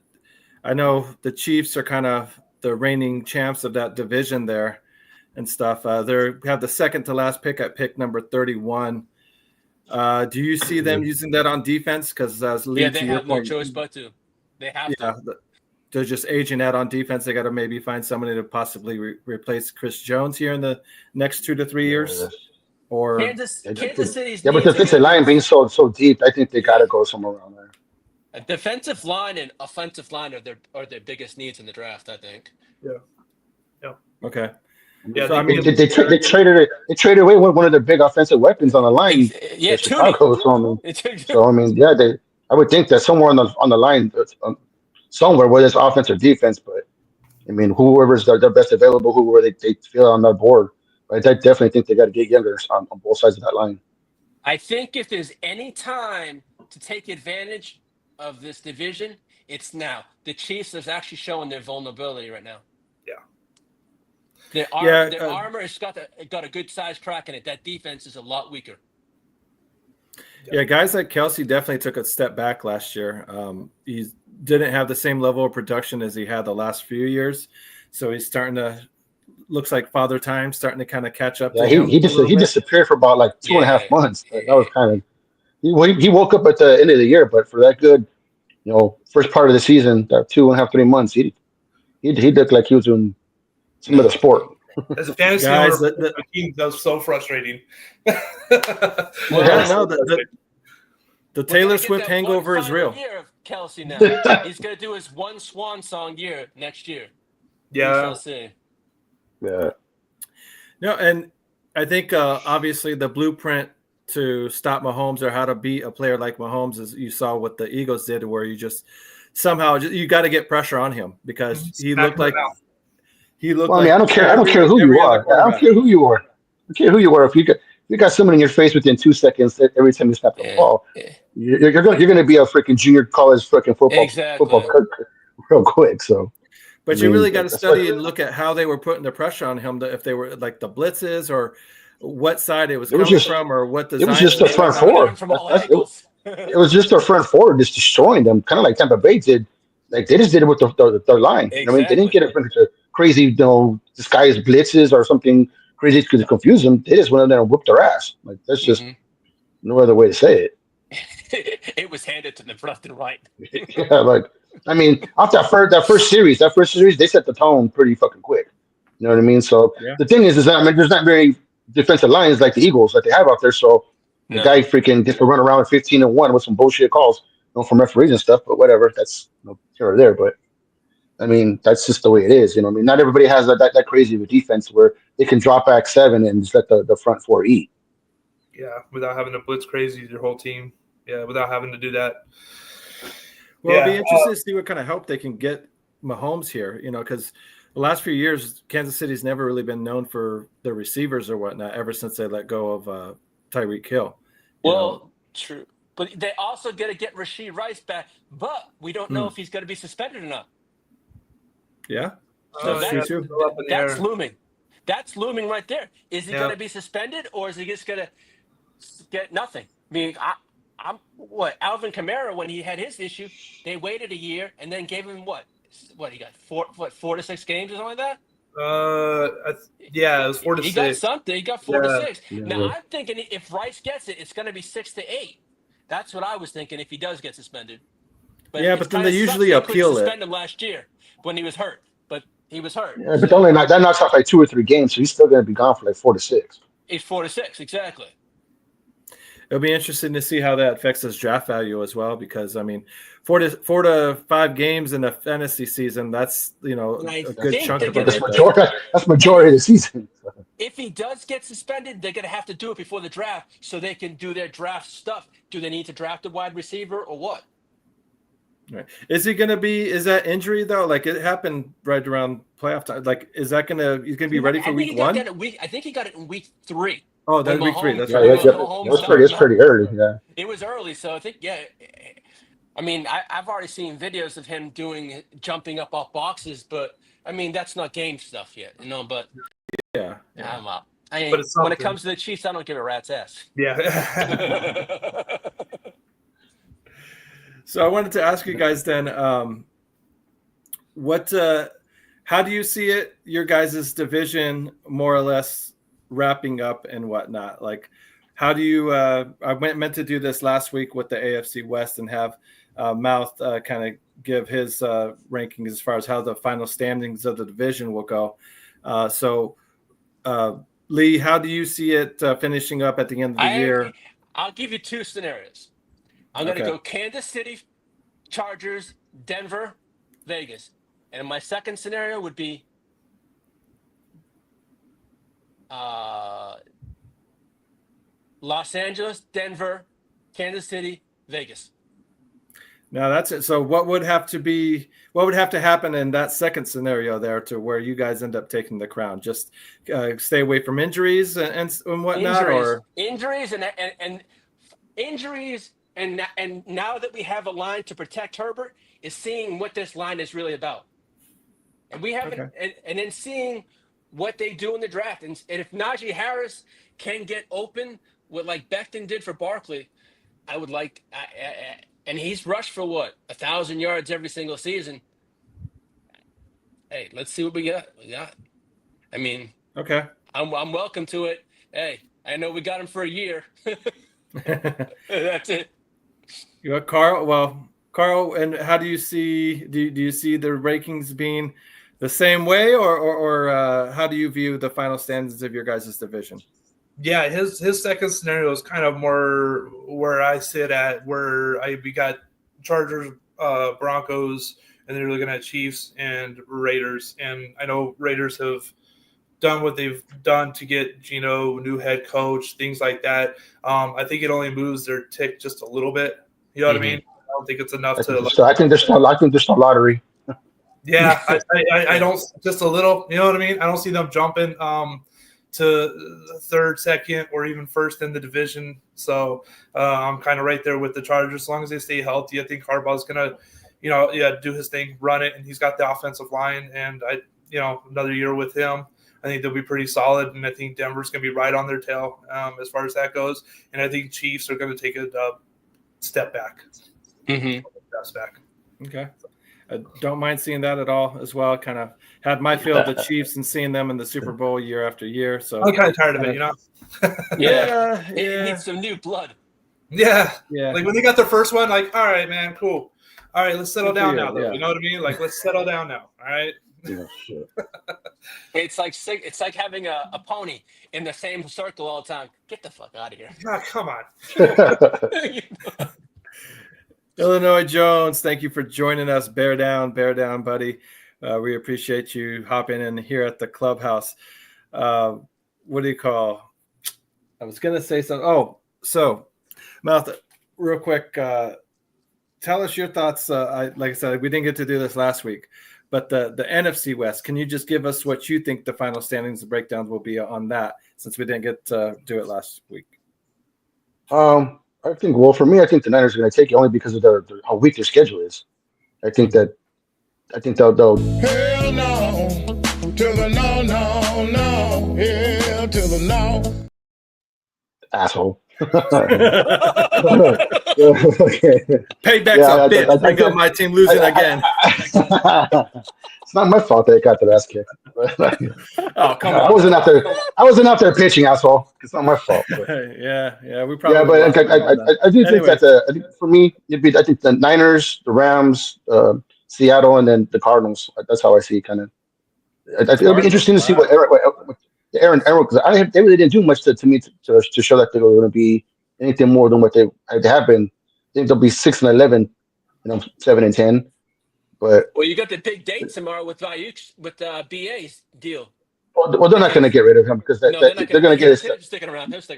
I know the Chiefs are kind of the reigning champs of that division there and stuff. They have the second to last pick at pick number 31. Do you see them using that on defense? Because as Leigh, they to your have no point, choice but to. They have to. They're just aging out on defense. They got to maybe find somebody to possibly replace Chris Jones here in the next 2 to 3 years. Or Kansas City's but the defensive line being so deep, I think they got to go somewhere around there. A defensive line and offensive line are their biggest needs in the draft, I think. Yeah. Okay. Yeah, so, they traded away one of their big offensive weapons on the line. Yeah, Chicago. I would think that somewhere on the line, somewhere where there's offense or defense, but I mean, whoever's their best available, whoever they feel on that board. But I definitely think they got to get younger on both sides of that line. I think if there's any time to take advantage of this division, it's now. The Chiefs is actually showing their vulnerability right now. Yeah. Their armor has got a good size crack in it. That defense is a lot weaker. Yeah, guys like Kelsey definitely took a step back last year. He didn't have the same level of production as he had the last few years. So he's starting to looks like father time starting to kind of catch up to him. He disappeared for about like 2.5 months. That was kind of he woke up at the end of the year, but for that good, first part of the season, that 2.5, 3 months, he looked like he was doing some of the sport. As a fantasy guys, owner, the team, that was so frustrating. The Taylor Swift hangover is real. Year of Kelsey now. He's going to do his one swan song year next year. Yeah. We shall see. Yeah. No, and I think obviously the blueprint to stop Mahomes or how to beat a player like Mahomes is you saw what the Eagles did, where you just somehow you got to get pressure on him because he looked like. Well, I mean, I don't care who you are. I don't care who you are. I don't care who you are. If you got someone in your face within 2 seconds every time you snap the ball, you're going to be a freaking junior college freaking football coach real quick. So, but you really got to study and look at how they were putting the pressure on him. If they were like the blitzes or what side it was coming from or what design. It was just the front four. It was just their front four just destroying them, kind of like Tampa Bay did. Like they just did it with their line. Exactly. I mean, they didn't get it into crazy, disguised blitzes or something crazy to confuse them. They just went in there and whooped their ass. Like that's just no other way to say it. It was handed to them left and right. Yeah, like I mean, after that first series, they set the tone pretty fucking quick. You know what I mean? So the thing is that I mean, there's not very defensive lines like the Eagles that they have out there. So the guy freaking gets to run around at 15-1 with some bullshit calls, from referees and stuff. But whatever, that's here or there. But I mean, that's just the way it is. I mean, not everybody has that crazy of a defense where they can drop back 7 and just let the front 4 eat. Yeah, without having to blitz crazy your whole team. Yeah, without having to do that. Well, it'll be interesting to see what kind of help they can get Mahomes here, because the last few years, Kansas City's never really been known for their receivers or whatnot ever since they let go of Tyreek Hill. Well, true. But they also got to get Rashee Rice back, but we don't know if he's going to be suspended or not. Yeah. So that's looming. That's looming right there. Is he going to be suspended or is he just going to get nothing? I mean, Alvin Kamara, when he had his issue, they waited a year and then gave him what he got 4 to 6 games or something like that. It was 4 to 6. He got something. He got 4 to 6. Yeah. Now I'm thinking if Rice gets it, it's going to be 6 to 8. That's what I was thinking if he does get suspended. But then they usually appeal it. Suspend him last year when he was hurt, but he was hurt. Yeah, but only that knocks off like 2 or 3 games, so he's still going to be gone for like 4 to 6. He's 4 to 6, exactly. It'll be interesting to see how that affects his draft value as well, because I mean, 4 to 5 games in a fantasy season, that's a good chunk of it. That's majority of the season. If he does get suspended, they're going to have to do it before the draft so they can do their draft stuff. Do they need to draft a wide receiver or what? Right. Is that injury though? Like it happened right around playoff time. Like, he's going to be ready for week 1? I think he got it in week 3. Oh, that's week 3. That's right. It's pretty early. Yeah. It was early, so I think I mean, I've already seen videos of him jumping up off boxes, but I mean that's not game stuff yet, But yeah. When it comes to the Chiefs, I don't give a rat's ass. Yeah. So I wanted to ask you guys then, how do you see it? Your guys' division more or less wrapping up and whatnot. Like, how do you? I meant to do this last week with the AFC West and have Mouth kind of give his rankings as far as how the final standings of the division will go. So, Leigh, how do you see it finishing up at the end of the year? I'll give you 2 scenarios. I'm going to go Kansas City, Chargers, Denver, Vegas. And my second scenario would be Los Angeles, Denver, Kansas City, Vegas. Now that's it. So what would have to happen in that second scenario there to where you guys end up taking the crown? Just stay away from injuries and whatnot, injuries and now that we have a line to protect Herbert, is seeing what this line is really about. And we haven't, and then seeing what they do in the draft. And if Najee Harris can get open with like Becton did for Barkley, I would like, and he's rushed for 1,000 yards every single season. Hey, let's see what we got. I mean, I'm welcome to it. Hey, I know we got him for a year. That's it. You got Carl. Well, Carl, and how do you see? Do you see the rankings being the same way, or how do you view the final standings of your guys' division? Yeah, his second scenario is kind of more where I sit at, where we got Chargers, Broncos, and then you're looking at Chiefs and Raiders. And I know Raiders have done what they've done to get Geno, new head coach, things like that. I think it only moves their tick just a little bit. You know what I mean? I don't think it's enough I think there's still lottery. Yeah, I don't, just a little. You know what I mean? I don't see them jumping to third, second, or even first in the division. So I'm kind of right there with the Chargers. As long as they stay healthy, I think Harbaugh's gonna, do his thing, run it, and he's got the offensive line. And another year with him, I think they'll be pretty solid. And I think Denver's gonna be right on their tail as far as that goes. And I think Chiefs are gonna take a step back. Steps back. Okay. I don't mind seeing that at all as well. Kind of had my feel of the Chiefs and seeing them in the Super Bowl year after year. So I'm kind of tired of it, It needs some new blood. Yeah. Like when they got their first one, like, all right, man, cool. All right, let's settle down now, though. Yeah. You know what I mean? Like, let's settle down now. All right. Yeah, sure. It's like having a pony in the same circle all the time. Get the fuck out of here. Oh, come on. Illinois Jones, thank you for joining us. Bear down, buddy. We appreciate you hopping in here at the clubhouse. What do you call? I was going to say something. Oh, so, Mouth, real quick, tell us your thoughts. Like I said, we didn't get to do this last week, but the NFC West, can you just give us what you think the final standings and breakdowns will be on that, since we didn't get to do it last week? I think, for me, I think the Niners are going to take it only because of how weak their schedule is. I think they'll hell no to the no, hell to the no. Asshole. Payback's a bit. Bring up my team losing again. It's not my fault that it got their ass kicked. Oh, come on! I wasn't out there pitching, asshole. It's not my fault. But. Yeah, we probably. Yeah, but I do think that I think for me, I think the Niners, the Rams, Seattle, and then the Cardinals. That's how I see it. Kind of. It'll be interesting to see what Aaron, because they really didn't do much to me to show that they were going to be anything more than what they have been. I think they'll be 6-11, 7-10. But you got the big date tomorrow with BA's deal. Well, they're not going to get rid of him because they're going to get sticking around. It's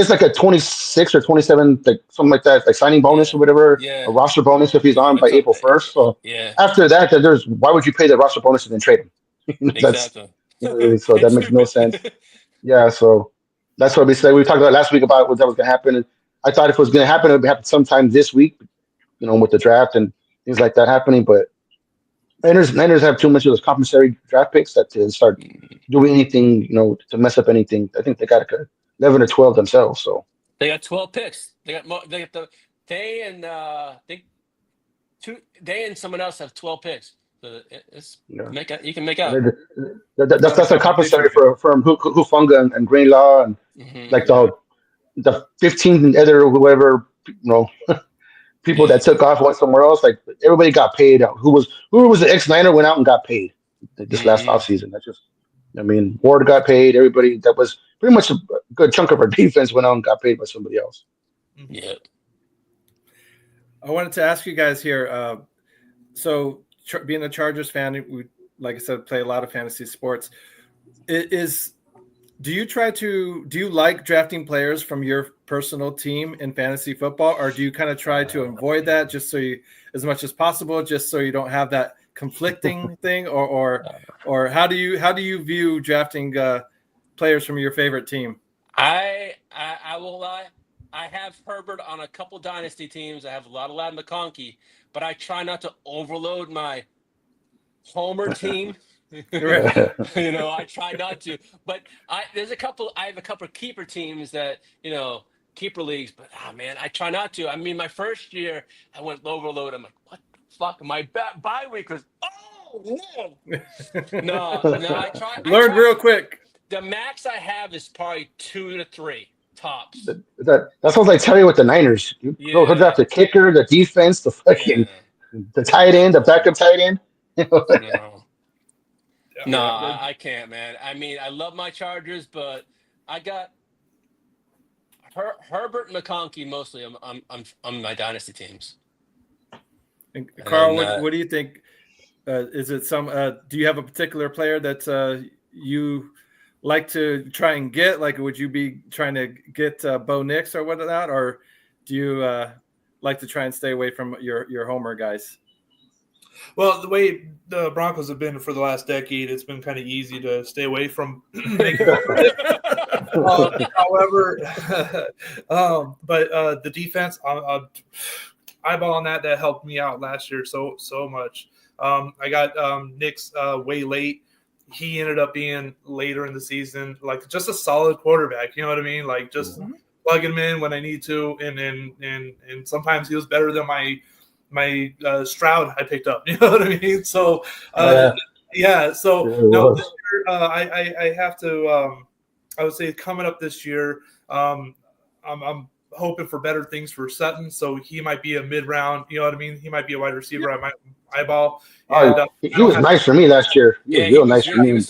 like a 26 or 27, like something like that, like signing bonus or whatever, a roster bonus if he's on by April 1st. So after that, why would you pay the roster bonus and then trade him? Exactly. So that makes no sense. Yeah. So That's what we said. We talked about last week about what that was going to happen. And I thought if it was going to happen, it would happen sometime this week, with the draft and things like that happening. But Niners have too much of those compensatory draft picks that to start doing anything, to mess up anything. I think they got 11 or 12 themselves. So they got 12 picks. They and someone else have 12 picks. So you can make out. That's a compensatory for Hufunga and Greenlaw and like the 15 other whoever people that took off went somewhere else. Like everybody got paid. Who was the ex-Niner went out and got paid this last offseason. That's just, Ward got paid. Everybody that was pretty much a good chunk of our defense went out and got paid by somebody else. Yeah. I wanted to ask you guys here. So being a Chargers fan, we, like I said, play a lot of fantasy sports. Do you like drafting players from your personal team in fantasy football, or do you kind of try to avoid that just as much as possible, just so you don't have that conflicting thing, or how do you view drafting players from your favorite team? I will lie. I have Herbert on a couple dynasty teams. I have a lot of Ladd McConkey, but I try not to overload my homer team. I try not to, but I have a couple of keeper teams that, keeper leagues, but I try not to. My first year I went overload. I'm like, what the fuck? My bye week was, no, I try. Learned real quick. The max I have is probably 2 to 3 tops. That sounds like Terry with the Niners. He'll draft the kicker, the defense, the fucking the tight end, the backup tight end. No, I can't, man. I love my Chargers, but I got Herbert and McConkey mostly. I'm my dynasty teams. And Carl, what do you think? Is it do you have a particular player that you like to try and get? Like, would you be trying to get Bo Nix or whatnot, or do you like to try and stay away from your homer guys? Well, the way the Broncos have been for the last decade, it's been kind of easy to stay away from. However, but the defense, eyeballing that helped me out last year so much. I got Nick's way late. He ended up being later in the season, like just a solid quarterback. You know what I mean? Like just plugging him in when I need to, and sometimes he was better than my Stroud I picked up. You know what I mean? So So no, this year I have to. I would say coming up this year, I'm hoping for better things for Sutton. So he might be a mid-round. You know what I mean? He might be a wide receiver. I might eyeball. And, he was nice for me last year. He was nice for me. He was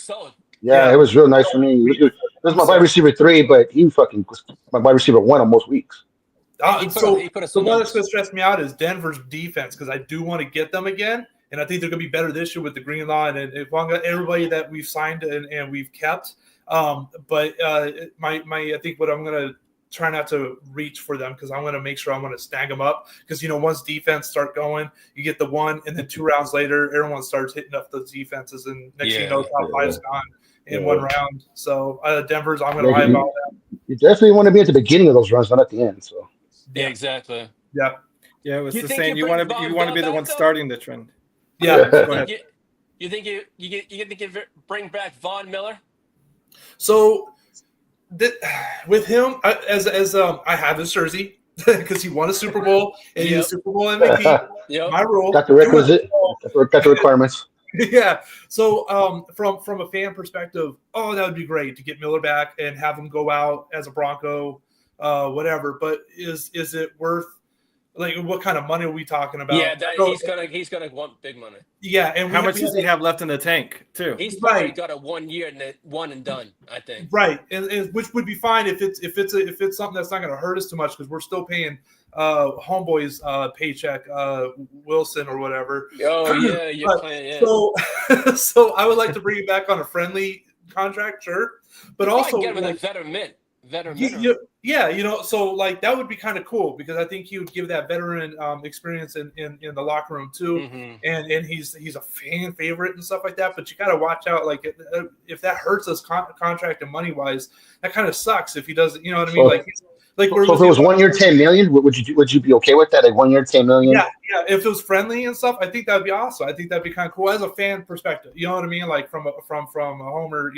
solid. Yeah, it was real nice for me. It was my wide receiver 3, but he fucking was my wide receiver 1 on most weeks. So the one that's going to stress me out is Denver's defense, because I do want to get them again, and I think they're going to be better this year with the Greenlaw and everybody that we've signed and we've kept. But I think what I'm going to try not to reach for them, because I'm going to make sure I'm going to snag them up, because once defense start going, you get the 1, and then 2 rounds later, everyone starts hitting up those defenses, and next thing you know, top 5's gone in 1 round. So Denver's, I'm going to eyeball that. You definitely want to be at the beginning of those runs, not at the end. So. Yeah, exactly. Yeah. Yeah, it was the same. You want to be the one starting the trend. Yeah. Go ahead. You think you bring back Von Miller? So with him, I have his jersey because he won a Super Bowl and he's a Super Bowl MVP. My rule. Got the requisite. Got the requirements. Yeah. So from a fan perspective, that would be great to get Miller back and have him go out as a Bronco. Whatever, but is it worth, like, what kind of money are we talking about? Yeah, he's gonna want big money. Yeah, and how much does he have left in the tank too? He's probably got a 1 year and one and done, I think. Right, and which would be fine if it's something that's not going to hurt us too much, because we're still paying homeboy's paycheck, Wilson or whatever. Oh yeah, you're playing. Yeah. So I would like to bring it back on a friendly contract, sure, but also get him with a veteran mint. Yeah, so like that would be kind of cool because I think he would give that veteran experience in the locker room too, and he's a fan favorite and stuff like that. But you got to watch out, like if that hurts us contract and money wise, that kind of sucks if he doesn't. You know what I mean? So if it was 1 year, $10 million, would you be okay with that? Like 1 year, $10 million? Yeah. If it was friendly and stuff, I think that'd be awesome. I think that'd be kind of cool as a fan perspective. You know what I mean? Like from a homer,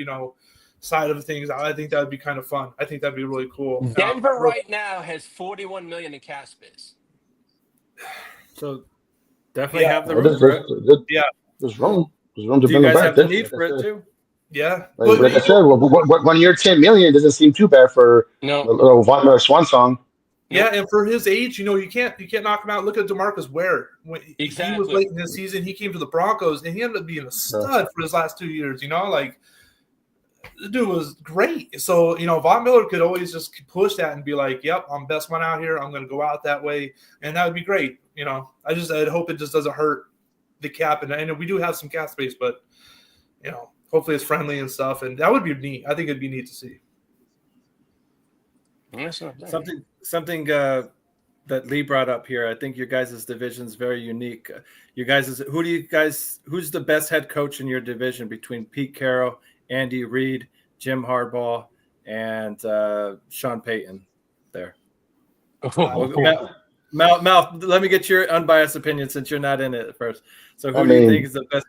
side of things, I think that would be kind of fun. I think that'd be really cool. Denver right now has $41 million in cap space. So definitely have the room. There's room. There's room to bring it back. Do you guys have the need for it too? Yeah. Like I said, 1 year, $10 million doesn't seem too bad for a little Von Miller swan song. Yeah, and for his age, you can't knock him out. Look at DeMarcus Ware. When he was late in his season, he came to the Broncos, and he ended up being a stud for his last 2 years. Like the dude was great. So Von Miller could always just push that and be like, "Yep, I'm best one out here. I'm going to go out that way," and that would be great. I'd hope it just doesn't hurt the cap, and we do have some cap space, but hopefully it's friendly and stuff, and that would be neat. I think it'd be neat to see. Something that Leigh brought up here. I think your guys' division is very unique. Who's the best head coach in your division between Pete Carroll, Andy Reid, Jim Harbaugh, and Sean Payton there? Mal, let me get your unbiased opinion since you're not in it first. So who do you think is the best?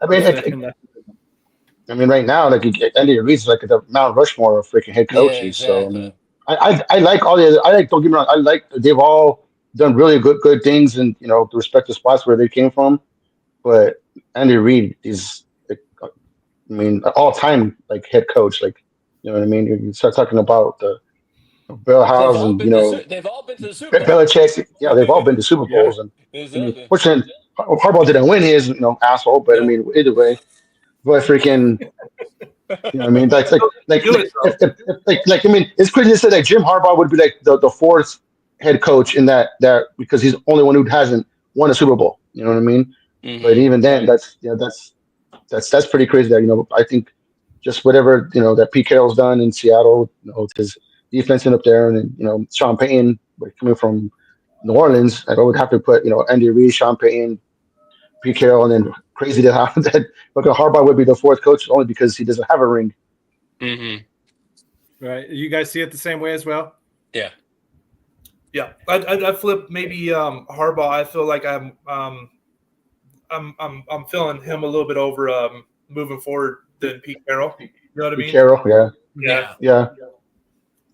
Right now, like Andy Reid's like the Mount Rushmore of freaking head coaches. Yeah, exactly. So I like all the other. Don't get me wrong. They've all done really good things, and the respective spots where they came from. But Andy Reid is, all time head coach. You know what I mean? You start talking about the Bill House and they've all been to the Super Bowl. Belichick. Yeah, they've all been to Super Bowls, and fortunately, Harbaugh didn't win his, asshole. But either way, but freaking. You know what I mean? It's crazy to say that Jim Harbaugh would be like the fourth head coach in that because he's the only one who hasn't won a Super Bowl. You know what I mean? Mm-hmm. But even then, that's pretty crazy. That I think just whatever that Pete Carroll's done in Seattle, with his defense up there, and Sean Payton coming from New Orleans, I would have to put Andy Reid, Sean Payton, Pete Carroll, and then crazy to have that. Look, Harbaugh would be the fourth coach only because he doesn't have a ring. Mm-hmm. Right. You guys see it the same way as well? Yeah. Yeah. I'd flip maybe Harbaugh. I feel like I'm feeling him a little bit over moving forward than Pete Carroll. You know what I mean? Pete Carroll, yeah.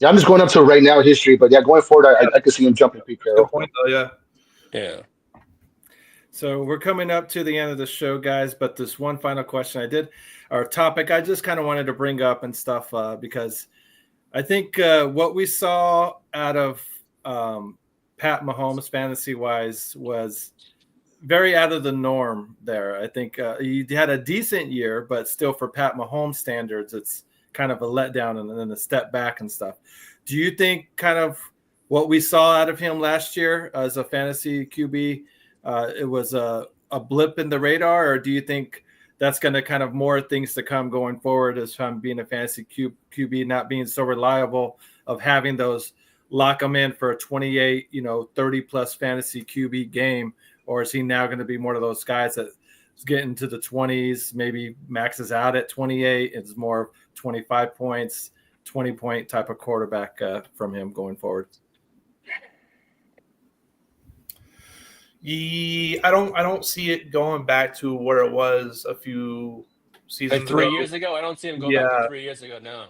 I'm just going up to right now history, but going forward, I could see him jumping Pete Carroll. Good point, though. Yeah. So we're coming up to the end of the show, guys, but this one final question topic I just kind of wanted to bring up and stuff because I think what we saw out of Pat Mahomes fantasy-wise was very out of the norm there. I think he had a decent year, but still for Pat Mahomes standards, it's kind of a letdown and then a step back and stuff. Do you think kind of what we saw out of him last year as a fantasy QB, it was a blip in the radar, or do you think that's going to kind of more things to come going forward as from being a fantasy QB, not being so reliable of having those lock them in for a 28, 30 plus fantasy QB game? Or is he now going to be one of those guys that's getting to the 20s, maybe maxes out at 28? It's more 25 points, 20-point type of quarterback from him going forward. Yeah, I don't see it going back to where it was a few seasons like 3 years ago. I don't see him going back to 3 years ago. No.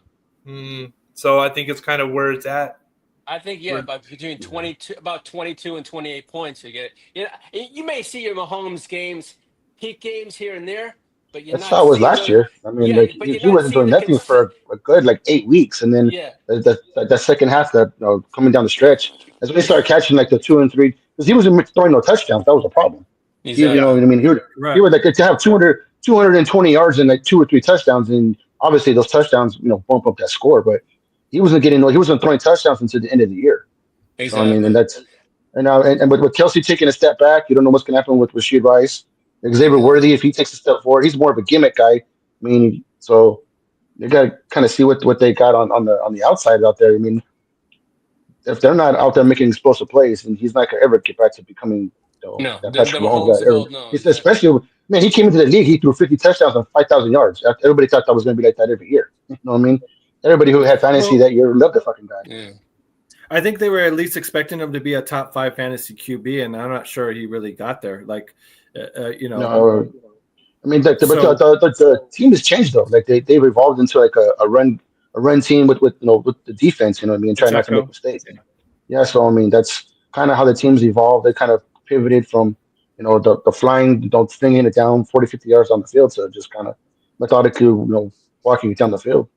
So I think it's kind of where it's at. I think between 22 and 28 points you get it. You may see your Mahomes games, peak games here and there, but that's how it was last year. I mean, he wasn't doing nothing for a good 8 weeks, and then the second half, coming down the stretch, as when he started catching the 2 and 3, because he wasn't throwing no touchdowns. That was a problem. Exactly. You know what I mean? He would to have 220 yards and 2 or 3 touchdowns, and obviously those touchdowns bump up that score, but he wasn't throwing touchdowns until the end of the year. Exactly. So, I mean, and that's and with Kelsey taking a step back, you don't know what's going to happen with Rashid Rice. Xavier Worthy, if he takes a step forward, he's more of a gimmick guy. I mean, so you got to kind of see what they got on the outside out there. I mean, if they're not out there making explosive plays, and he's not gonna ever get back to becoming that Patrick Mahomes guy. Especially, man, he came into the league, he threw 50 touchdowns and 5,000 yards. Everybody thought that was gonna be like that every year. You know what I mean? Everybody who had fantasy that year loved the fucking guy. Yeah. I think they were at least expecting him to be a top 5 fantasy QB, and I'm not sure he really got there. Like, you know. No, I mean, the team has changed though. Like they've evolved into like a run team with the defense. You know what I mean? And try not to make mistakes. Yeah, so I mean that's kind of how the team's evolved. They kind of pivoted from the flying, flinging it down 40, 50 yards on the field to just kind of methodically, walking it down the field.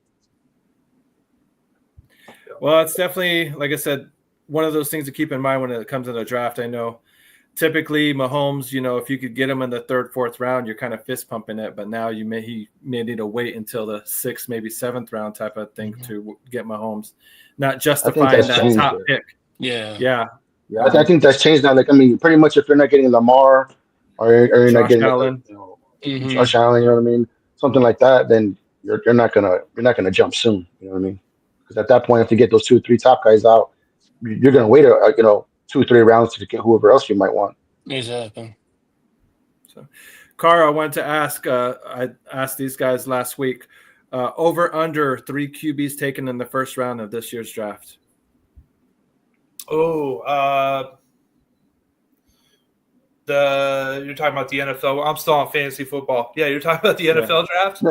Well, it's definitely, like I said, one of those things to keep in mind when it comes to the draft. I know typically Mahomes, if you could get him in the 3rd, 4th round, you're kind of fist pumping it. But now he may need to wait until the 6th, maybe 7th round type of thing to get Mahomes, not justifying that top pick. Yeah. I think that's changed now. Like, I mean, pretty much if you're not getting Lamar or you're not getting Allen. Josh Allen, you know what I mean, something like that, then you're not gonna jump soon. You know what I mean? Because at that point, if you get those 2 or 3 top guys out, you're going to wait, 2 or 3 rounds to get whoever else you might want. Exactly. So, Carl, I wanted to ask. I asked these guys last week. Over under 3 QBs taken in the 1st round of this year's draft. You're talking about the NFL. I'm still on fantasy football. Yeah, you're talking about the NFL draft.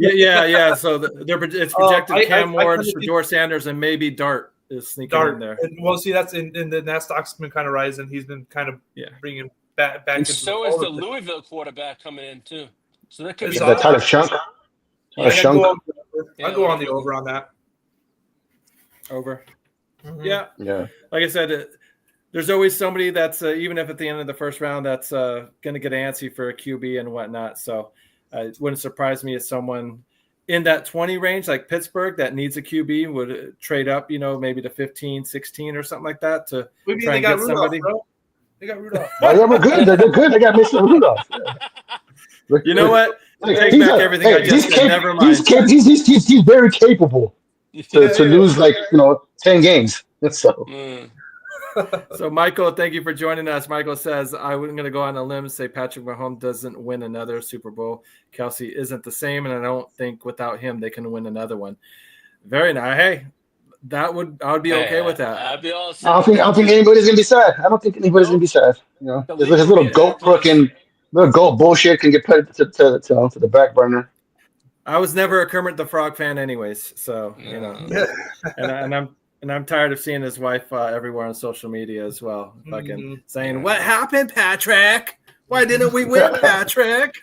Yeah. So it's projected Cam Ward, Shedeur Sanders, and maybe Dart is sneaking in there. And we'll see. That's in the stock's been kind of rising. He's been kind of bringing back. And so is the Louisville quarterback coming in too. So that could be that Tyler Shunk. I'll go on the over on that. Over. Mm-hmm. Yeah. Like I said, there's always somebody that's even if at the end of the 1st round that's going to get antsy for a QB and whatnot. So it wouldn't surprise me if someone in that 20 range, like Pittsburgh, that needs a QB would trade up, maybe to 15, 16 or something like that to try and get somebody. Bro. They got Rudolph. Yeah, we're good. They're good. They got Mr. Rudolph. Yeah. You know what? Take back everything I just said. Never mind. He's very capable to lose 10 games. So. So, Michael, thank you for joining us. Michael says, I'm going to go on a limb and say Patrick Mahomes doesn't win another Super Bowl. Kelsey isn't the same, and I don't think without him they can win another one. Very nice. Hey, I would be okay with that. I'd be all I don't think anybody's going to be sad. I don't think anybody's going to be sad. His little goat bullshit can get put to the back burner. I was never a Kermit the Frog fan anyways, so, and I'm tired of seeing his wife everywhere on social media as well, fucking saying, "What happened, Patrick? Why didn't we win, Patrick?"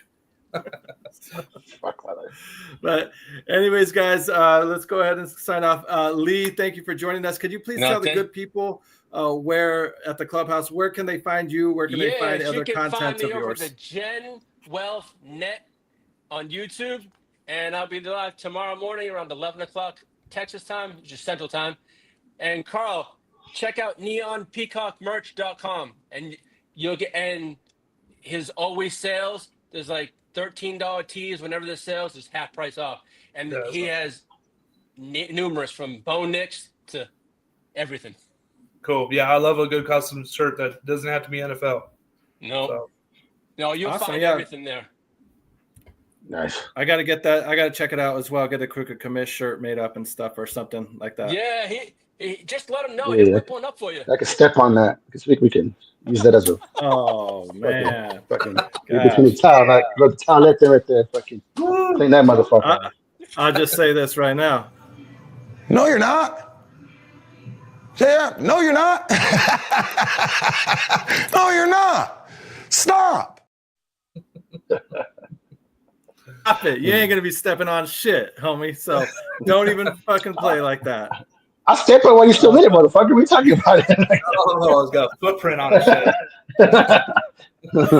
But anyways, guys, let's go ahead and sign off. Leigh, thank you for joining us. Could you please tell the good people where at the clubhouse, where can they find you? Where can they find other content of yours? The Gen Wealth Net on YouTube, and I'll be live tomorrow morning around 11 o'clock Texas time, which is Central Time. And Carl, check out neonpeacockmerch.com and you'll get his always sales. There's like $13 tees whenever there's sales, there's half price off. And he has numerous from Bo Nix to everything. Cool. Yeah, I love a good custom shirt that doesn't have to be NFL. No, you'll find everything there. Nice. I got to get that. I got to check it out as well. Get a Crooked Commish shirt made up and stuff or something like that. Yeah, he just let him know. He'll whip one up for you. I can step on that. This week we can use that as a. Oh man! Fucking between the towel, like the towelette there, right there. Fucking clean that motherfucker. I'll just say this right now. No, you're not. Yeah, no, you're not. No, you're not. Stop. Stop it. You ain't going to be stepping on shit, homie. So don't even fucking play like that. I step on while you're still in it, motherfucker. What are you talking about? It's got a footprint on it.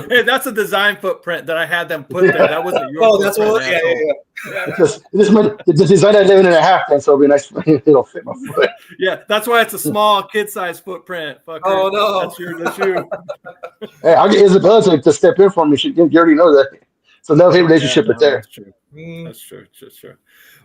Hey, that's a design footprint that I had them put there. That wasn't your footprint. That's what. Yeah. The design I live in a half, then so it'll be nice. It'll fit my foot. Yeah, that's why it's a small kid-sized footprint. Fucker. Oh no, that's you. Hey, I'll get Isabella to step in for me. You already know that. So love-hate relationship right there. That's true. That's true. That's true.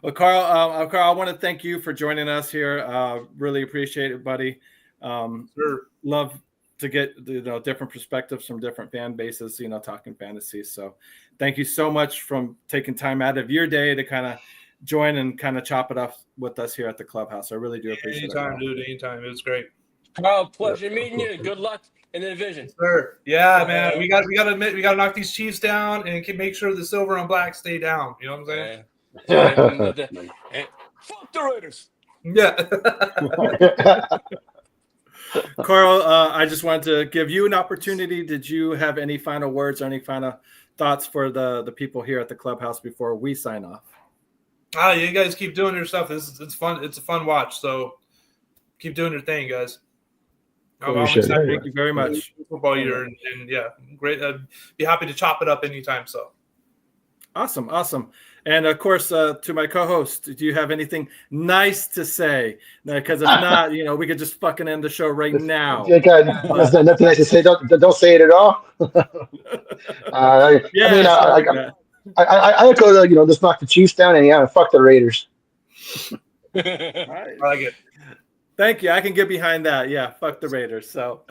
Well, Carl, I want to thank you for joining us here. Really appreciate it, buddy. Sure. Love to get different perspectives from different fan bases, talking fantasy. So thank you so much for taking time out of your day to kind of join and kind of chop it up with us here at the clubhouse. I really do appreciate it. Anytime, dude. Anytime. It was great. Carl, pleasure meeting you. Good luck in the division. Sure. Yeah, man. We got to knock these Chiefs down and make sure the silver and black stay down. You know what I'm saying? Fuck the Raiders. Yeah. Carl, I just wanted to give you an opportunity. Did you have any final words or any final thoughts for the people here at the clubhouse before we sign off? You guys keep doing your stuff. It's fun. It's a fun watch. So keep doing your thing, guys. I'm excited. Thank you very much. Football year, and yeah, great. Be happy to chop it up anytime. So awesome. And of course, to my co-host, do you have anything nice to say? Because if not, we could just fucking end the show right now. There's nothing nice to say. Don't say it at all. I echo just knock the Chiefs down and fuck the Raiders. Right. I like it. Thank you. I can get behind that. Yeah, fuck the Raiders. So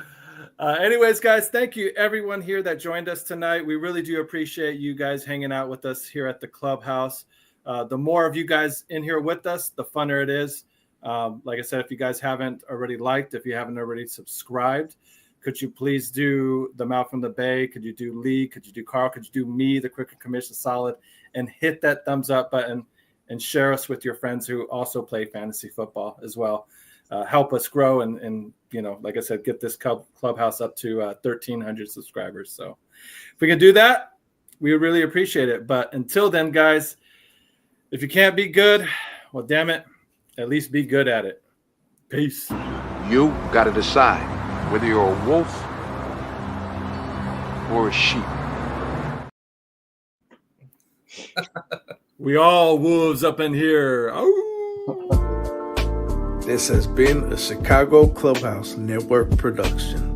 anyways, guys, thank you everyone here that joined us tonight. We really do appreciate you guys hanging out with us here at the clubhouse. The more of you guys in here with us, the funner it is. Like I said, if you guys haven't already liked, if you haven't already subscribed, could you please do the Mouth from the Bay? Could you do Leigh? Could you do Carl? Could you do me, the Crooked Commish, solid, and hit that thumbs up button and share us with your friends who also play fantasy football as well. Help us grow and like I said, get this clubhouse up to 1,300 subscribers. So if we can do that, we would really appreciate it. But until then, guys, if you can't be good, well, damn it, at least be good at it. Peace. You got to decide whether you're a wolf or a sheep. We all wolves up in here. Oh. This has been a Chicago Clubhouse Network production.